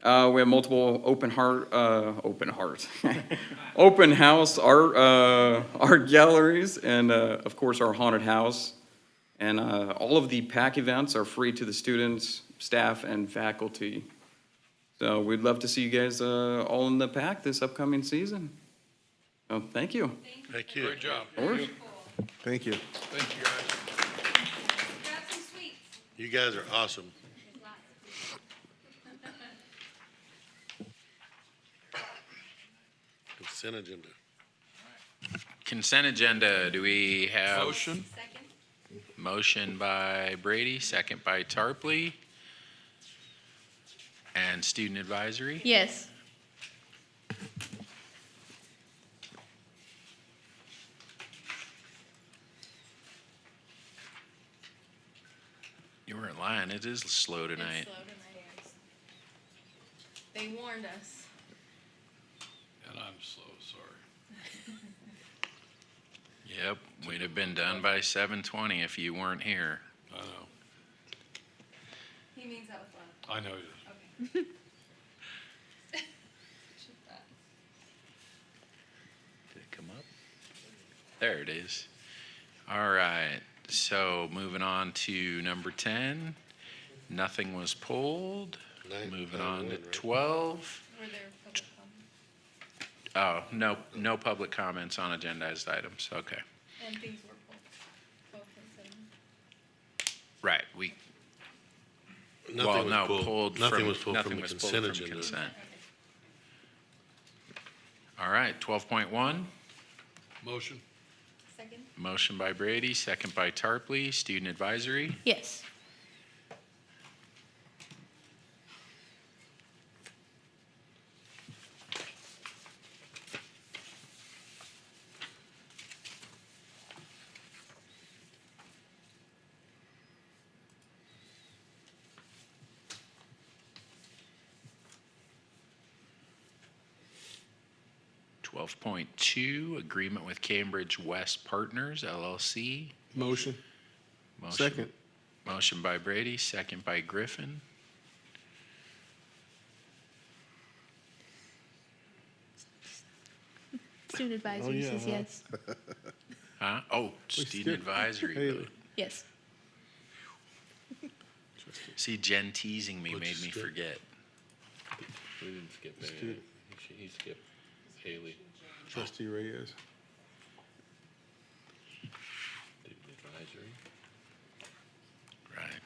We have multiple open house art galleries, and of course our haunted house. And all of the PAC events are free to the students, staff, and faculty. So we'd love to see you guys all in the PAC this upcoming season. So thank you. Thank you. Great job. Of course. Thank you. Thank you, guys. Grab some sweets. You guys are awesome. Consent agenda. Consent agenda, do we have? Motion. Second. Motion by Brady, second by Tarpley. And student advisory? Yes. You weren't lying, it is slow tonight. It's slow tonight. They warned us. And I'm so sorry. Yep, we'd have been done by 7:20 if you weren't here. I know. He means that with love. I know you. Okay. Did it come up? There it is. All right, so moving on to number 10. Nothing was pulled. Moving on to 12. Were there public comments? Oh, no public comments on agendized items, okay. And things were pulled. 12.7. Right, Nothing was pulled. Nothing was pulled from the consent agenda. consent. All right, 12.1. Motion. Second. Motion by Brady, second by Tarpley. Student advisory? Yes. Twelve point two, agreement with Cambridge West Partners LLC. Motion. Second. Motion by Brady, second by Griffin. Student advisory says yes. Huh? Oh, student advisory. Haley. Yes. See, Jen teasing me made me forget. We didn't skip Let's anything. do He skipped Haley. Trustee Reyes. Student advisory. Right.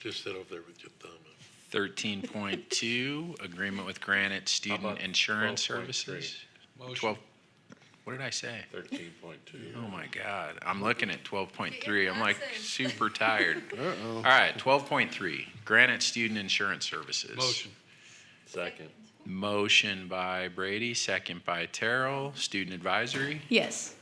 Just sit over there with your thumb up. 13.2, agreement with Granite Student about Insurance 12.3? Services. Motion. 12, what did I say? 13.2. Oh my God, I'm looking at 12.3, I'm like super tired. Uh-oh. All right, 12.3, Granite Student Insurance Services. Motion. Second. Motion by Brady, second by Terrell, student advisory. Yes.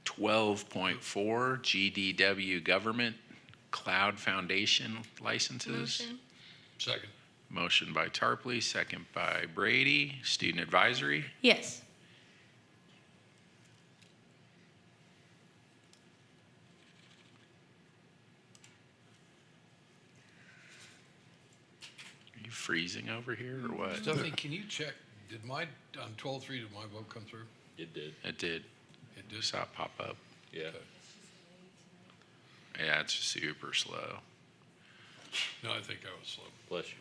Twelve point four, GDW Government Cloud Foundation licenses. Motion. Second. Motion by Tarpley, second by Brady, student advisory. Yes. Are you freezing over here or what? Stephanie, can you check, did my, on 12.3, did my vote come through? It did. It did. It did? Saw it pop up. Yeah. Yeah, it's super slow. No, I think I was slow. Bless you.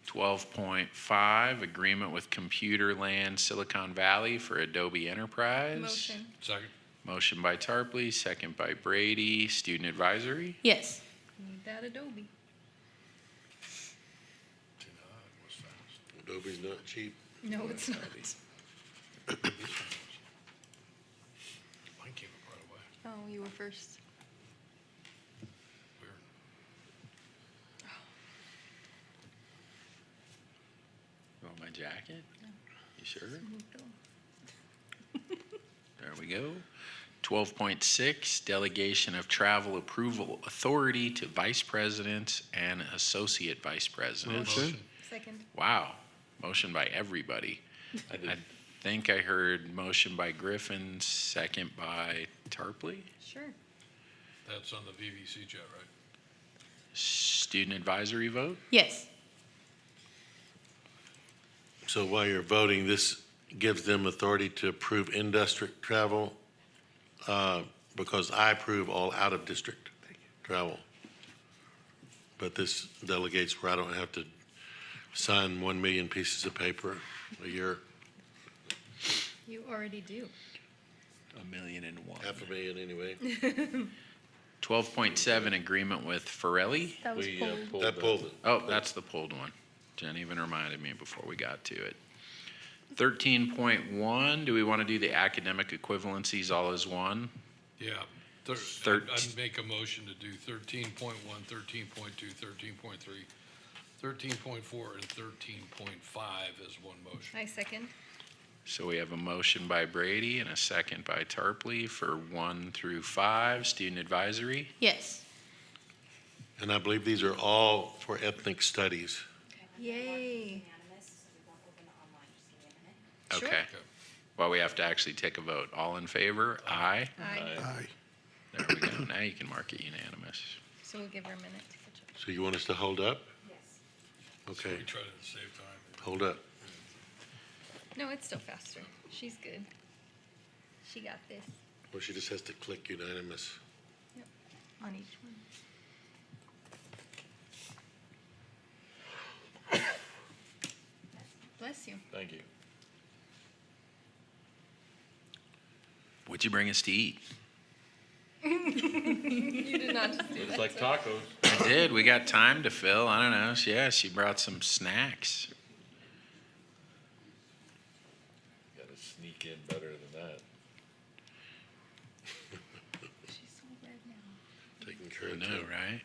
12.5, agreement with Computerland Silicon Valley for Adobe Enterprise. Motion. Second. Motion by Tarpley, second by Brady, student advisory. Yes. Need that Adobe. Adobe's not cheap. No, it's not. Oh, you were first. You want my jacket? You sure? There we go. 12.6, delegation of travel approval authority to vice presidents and associate vice presidents. Motion. Second. Wow, motion by everybody. I think I heard motion by Griffin, second by Tarpley. Sure. That's on the VVC jet, right? Student advisory vote? Yes. So while you're voting, this gives them authority to approve in-district travel, because I approve all out-of-district travel. But this delegates where I don't have to sign 1 million pieces of paper a year. You already do. 1,000,001. $500,000 anyway. 12.7, agreement with Farelli. That was pulled. That pulled it. Oh, that's the pulled one. Jen even reminded me before we got to it. 13.1, do we want to do the academic equivalencies all as one? Yeah. I'd make a motion to do 13.1, 13.2, 13.3, 13.4, and 13.5 as one motion. I second. So we have a motion by Brady and a second by Tarpley for 1 through 5, student advisory. Yes. And I believe these are all for ethnic studies. Yay. Sure. Okay. Well, we have to actually take a vote. All in favor? Aye. Aye. There we go. Now you can mark it unanimous. So we'll give her a minute to catch up. So you want us to hold up? Yes. Okay, We try to save time. hold up. No, it's still faster. She's good. She got this. Or she just has to click unanimous. Yep. On each one. Bless you. Thank you. What'd you bring us to eat? You did not just do It's that. like tacos. I did. We got time to fill. I don't know. Yeah, she brought some snacks. Got to sneak in better than that. She's so red now. Taking care I of know, two. right?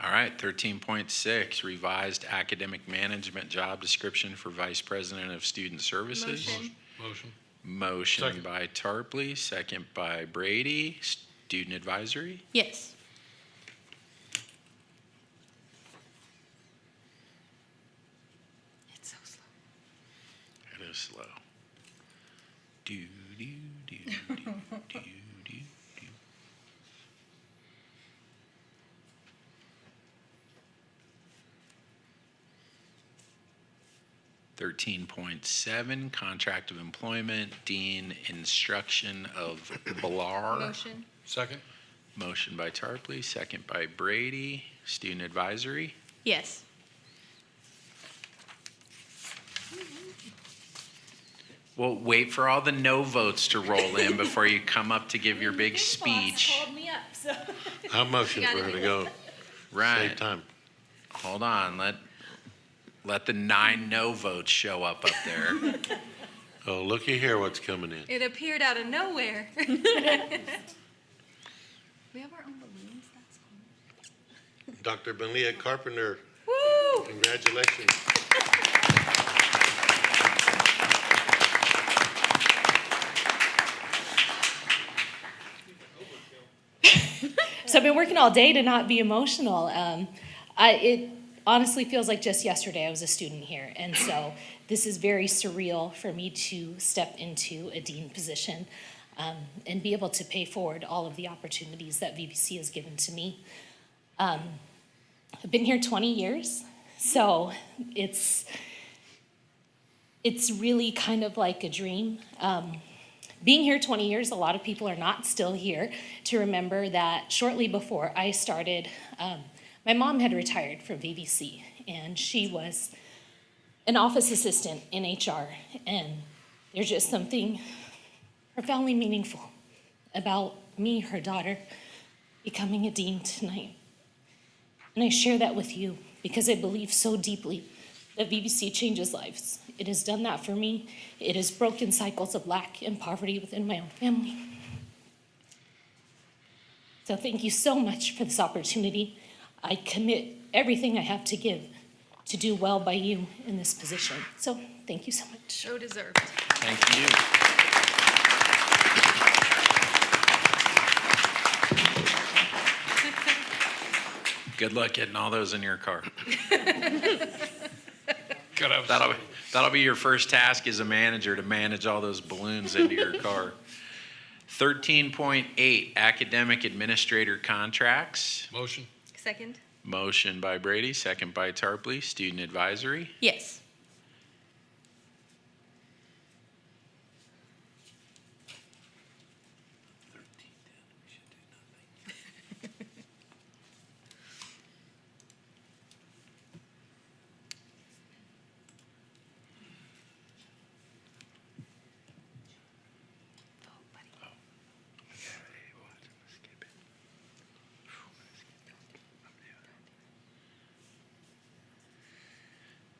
All right, 13.6, revised academic management job description for Vice President of Student Services. Motion. Motion. Motion Second. by Tarpley, second by Brady. Student advisory? Yes. It's so slow. It is slow. Do, do, do, do, do, do. 13.7, contract of employment, Dean Instruction of Blar. Motion. Second. Motion by Tarpley, second by Brady. Student advisory? Yes. Well, wait for all the no votes to roll in before you come up to give your big speech. Called me up, so. I motion for her to go. Right. Save time. Hold on, let the 9 no votes show up there. Oh, looky here what's coming in. It appeared out of nowhere. We have our own balloons. That's cool. Dr. Benlia Carpenter, Woo! congratulations. So I've been working all day to not be emotional. It honestly feels like just yesterday I was a student here. And so this is very surreal for me to step into a dean position and be able to pay forward all of the opportunities that VBC has given to me. I've been here 20 years, so it's really kind of like a dream. Being here 20 years, a lot of people are not still here to remember that shortly before I started, my mom had retired from VBC, and she was an office assistant in HR, and there's just something profoundly meaningful about me, her daughter, becoming a dean tonight. And I share that with you because I believe so deeply that VBC changes lives. It has done that for me. It has broken cycles of lack and poverty within my own family. So thank you so much for this opportunity. I commit everything I have to give to do well by you in this position. So thank you so much. So deserved. Thank you. Good luck getting all those in your car. That'll be your first task as a manager, to manage all those balloons into your car. 13.8, academic administrator contracts. Motion. Second. Motion by Brady, second by Tarpley. Student advisory. Yes.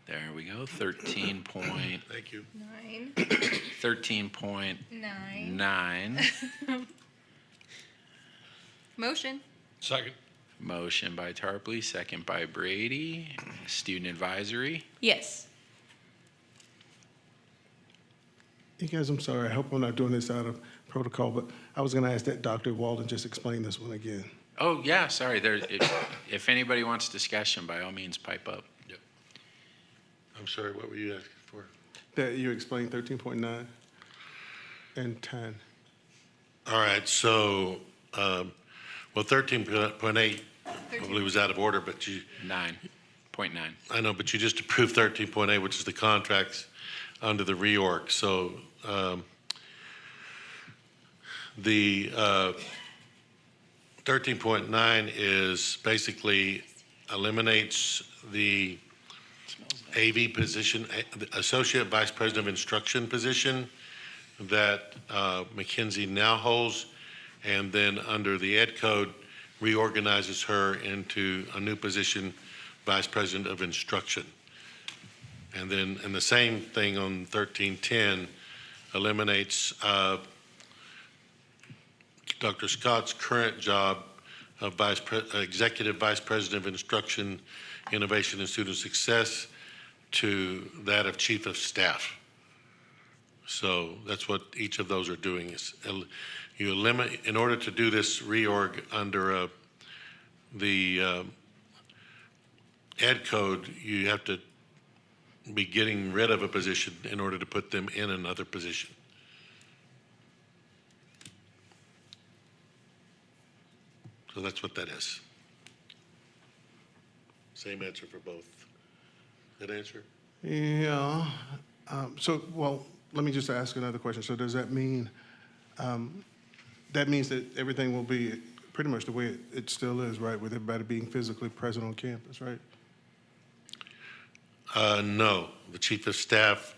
There we go. 13 point. Thank you. 9. 13.9. Motion. Second. Motion by Tarpley, second by Brady. Student advisory. Yes. You guys, I'm sorry. I hope I'm not doing this out of protocol, but I was going to ask that Dr. Walden just explain this one again. Oh, yeah, sorry. If anybody wants discussion, by all means, pipe up. I'm sorry, what were you asking for? That you explained 13.9 and 10. All right, so, well, 13.8, I believe was out of order, but you. 9.9. I know, but you just approved 13.8, which is the contracts under the reorg. So the 13.9 is basically eliminates the AV position, the Associate Vice President of Instruction position that McKenzie now holds, and then under the Ed Code, reorganizes her into a new position, Vice President of Instruction. And then, and the same thing on 1310 eliminates Dr. Scott's current job of Executive Vice President of Instruction, Innovation, and Student Success to that of Chief of Staff. So that's what each of those are doing, is you eliminate, in order to do this reorg under the Ed Code, you have to be getting rid of a position in order to put them in another position. So that's what that is. Same answer for both. That answer? Yeah. So, well, let me just ask another question. So does that mean, that means that everything will be pretty much the way it still is, right? With everybody being physically present on campus, right? No, the Chief of Staff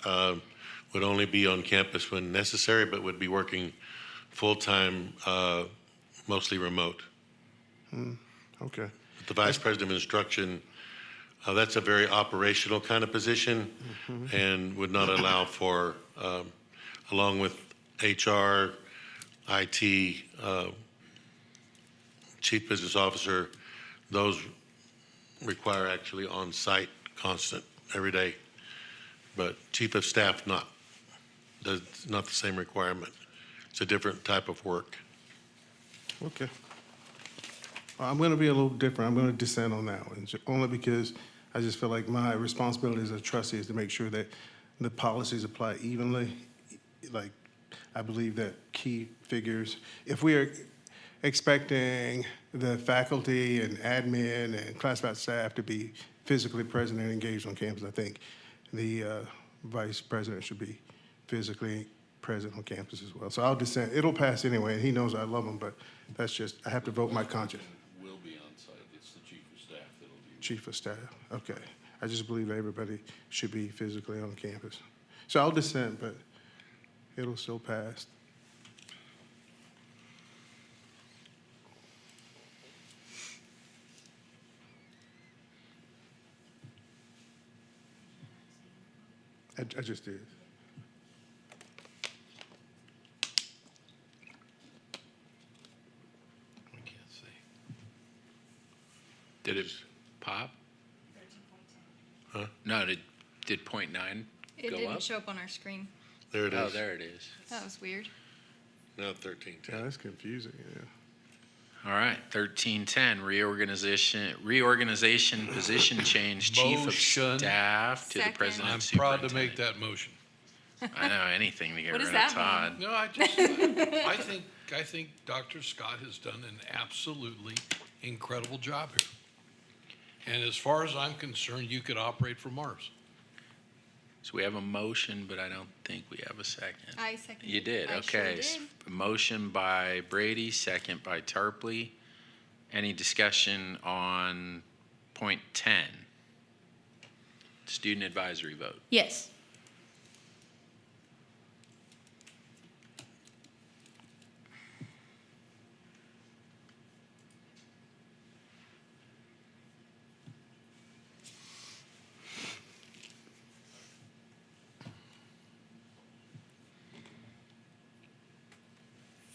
would only be on campus when necessary, but would be working full-time, mostly remote. Okay. The Vice President of Instruction, that's a very operational kind of position and would not allow for, along with HR, IT, Chief Business Officer, those require actually on-site, constant, every day. But Chief of Staff, not. That's not the same requirement. It's a different type of work. Okay. I'm going to be a little different. I'm going to dissent on that one, only because I just feel like my responsibility as a trustee is to make sure that the policies apply evenly. Like, I believe that key figures, if we are expecting the faculty and admin and classified staff to be physically present and engaged on campus, I think the vice president should be physically present on campus as well. So I'll dissent. It'll pass anyway, and he knows I love him, but that's just, I have to vote my conscience. Will be on site. It's the chief of staff that'll be. Chief of staff, okay. I just believe everybody should be physically on campus. So I'll dissent, but it'll still pass. I just did. We can't see. Did it pop? Huh? No, did .9 It go didn't up? show up on our screen. There it is. Oh, there it is. That was weird. Now 1310. Yeah, that's confusing, yeah. All right, 1310, reorganization, position change, chief of Motion. staff to the Second. president I'm of proud to make superintendent. that motion. I know, anything to get What rid does of that Todd. No, I think Dr. Scott has done an absolutely incredible job here. And as far as I'm concerned, you could operate from Mars. So we have a motion, but I don't think we have a second. I seconded. You did, I sure okay. did. Motion by Brady, second by Tarpley. Any discussion on point 10? Student advisory vote. Yes.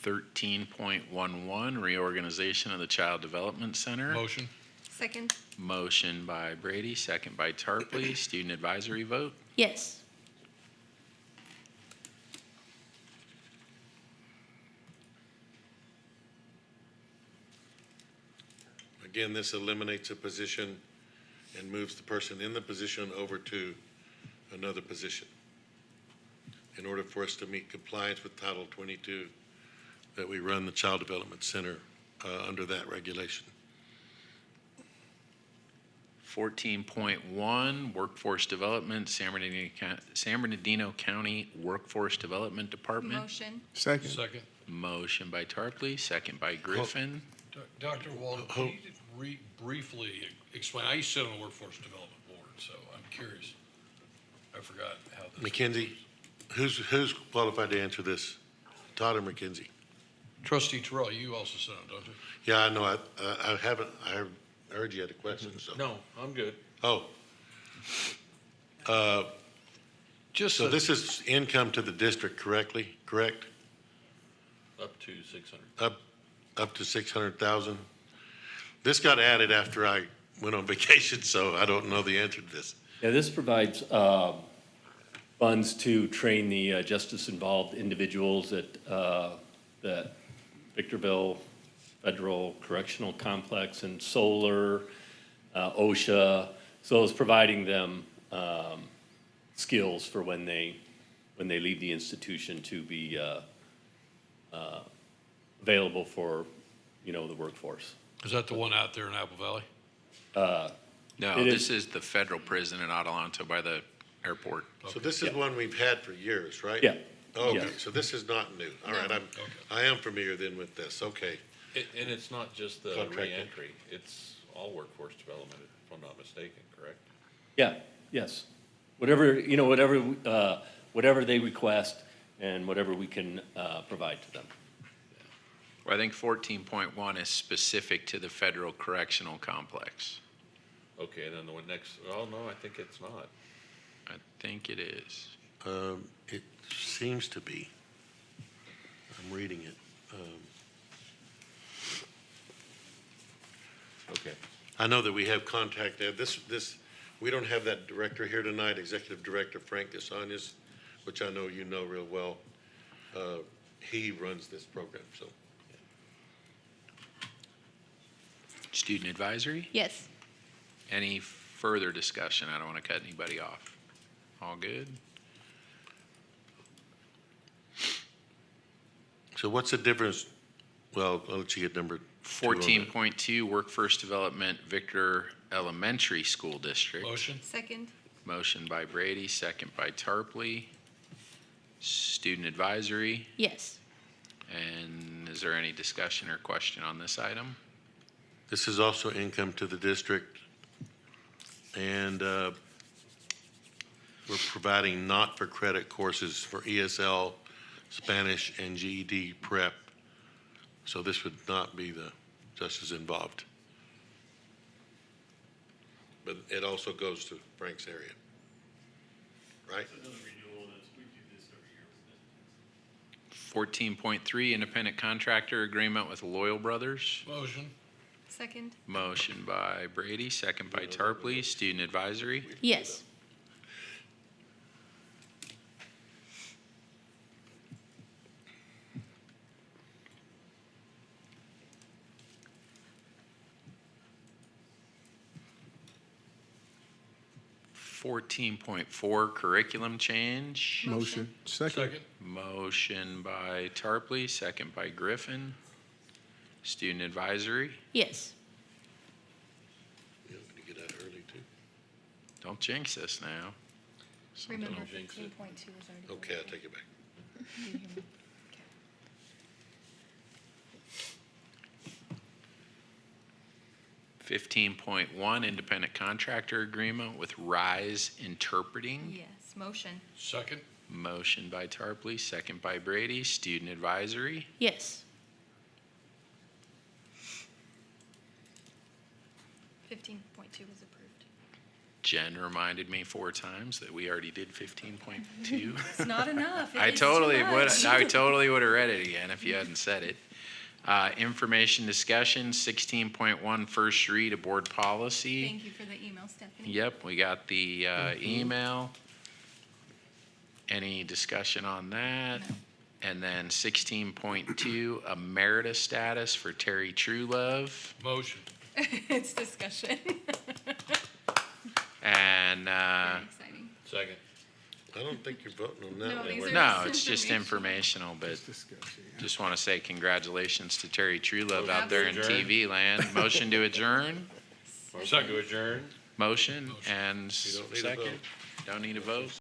Thirteen point 11, reorganization of the Child Development Center. Motion. Second. Motion by Brady, second by Tarpley. Student advisory vote. Yes. Again, this eliminates a position and moves the person in the position over to another position. In order for us to meet compliance with Title 22, that we run the Child Development Center under that regulation. 14.1, workforce development, San Bernardino County Workforce Development Department. Motion. Second. Second. Motion by Tarpley, second by Griffin. Dr. Walden, can you just briefly explain? I used to sit on the Workforce Development Board, so I'm curious. I forgot how this. McKenzie, who's qualified to answer this? Todd or McKenzie? Trustee Terrell, you also sit on, don't you? Yeah, I know. I haven't. I heard you had a question. So No, I'm good. Oh. Just So this is income to the district, correct? Up to 600. Up to 600,000. This got added after I went on vacation, so I don't know the answer to this. Yeah, this provides funds to train the justice-involved individuals at the Victorville Federal Correctional Complex and Solar, OSHA. So it's providing them skills for when they leave the institution to be available for, the workforce. Is that the one out there in Apple Valley? No, It this is- is the federal prison in Adelanto by the airport. So this is Yeah. one we've had for years, right? Yeah. Okay, Yeah. so this is not new. All right, I am familiar then with this. Okay. And it's not just the Contracted. reentry, it's all workforce development, if I'm not mistaken, correct? Yeah, yes. Whatever they request and whatever we can provide to them. Well, I think 14.1 is specific to the federal correctional complex. Okay, and then the one next, oh, no, I think it's not. I think it is. It seems to be. I'm reading it. Okay. I know that we have contact there. We don't have that director here tonight, Executive Director Frank Gasanias, which I know you know real well. He runs this program, so. Student advisory? Yes. Any further discussion? I don't want to cut anybody off. All good? So what's the difference? Well, I'll let you get number 2 on that. 14.2, workforce development, Victor Elementary School District. Motion. Second. Motion by Brady, second by Tarpley. Student advisory. Yes. And is there any discussion or question on this item? This is also income to the district. And we're providing not-for-credit courses for ESL, Spanish, and GED prep. So this would not be the justice involved. But it also goes to Frank's area. right? 14.3, independent contractor agreement with Loyal Brothers. Motion. Second. Motion by Brady, second by Tarpley. Student advisory. Yes. Fourteen point four, curriculum change. Motion. Second. Motion by Tarpley, second by Griffin. Student advisory. Yes. Yeah, we can get out early too. Don't jinx us now. Remember, Don't jinx it. 15.2 was already. Okay, I take it back. Fifteen point one, independent contractor agreement with Rise Interpreting. Yes, motion. Second. Motion by Tarpley, second by Brady. Student advisory. Yes. 15.2 was approved. Jen reminded me 4 times that we already did 15.2. It's not enough. I totally would have read it again if you hadn't said it. Information discussion, 16.1, first read of board policy. Thank you for the email, Stephanie. Yep, we got the email. Any discussion on that? No. And then 16.2, emerita status for Terry Truelove. Motion. It's discussion. And, Very exciting. Second. I don't think you're voting on that No, one. these were are you? no, just it's just informational, but just want to say congratulations to Terry Truelove out there in TV land. Motion to adjourn? Second. To adjourn. Motion and You don't need a second. vote. Don't need a vote.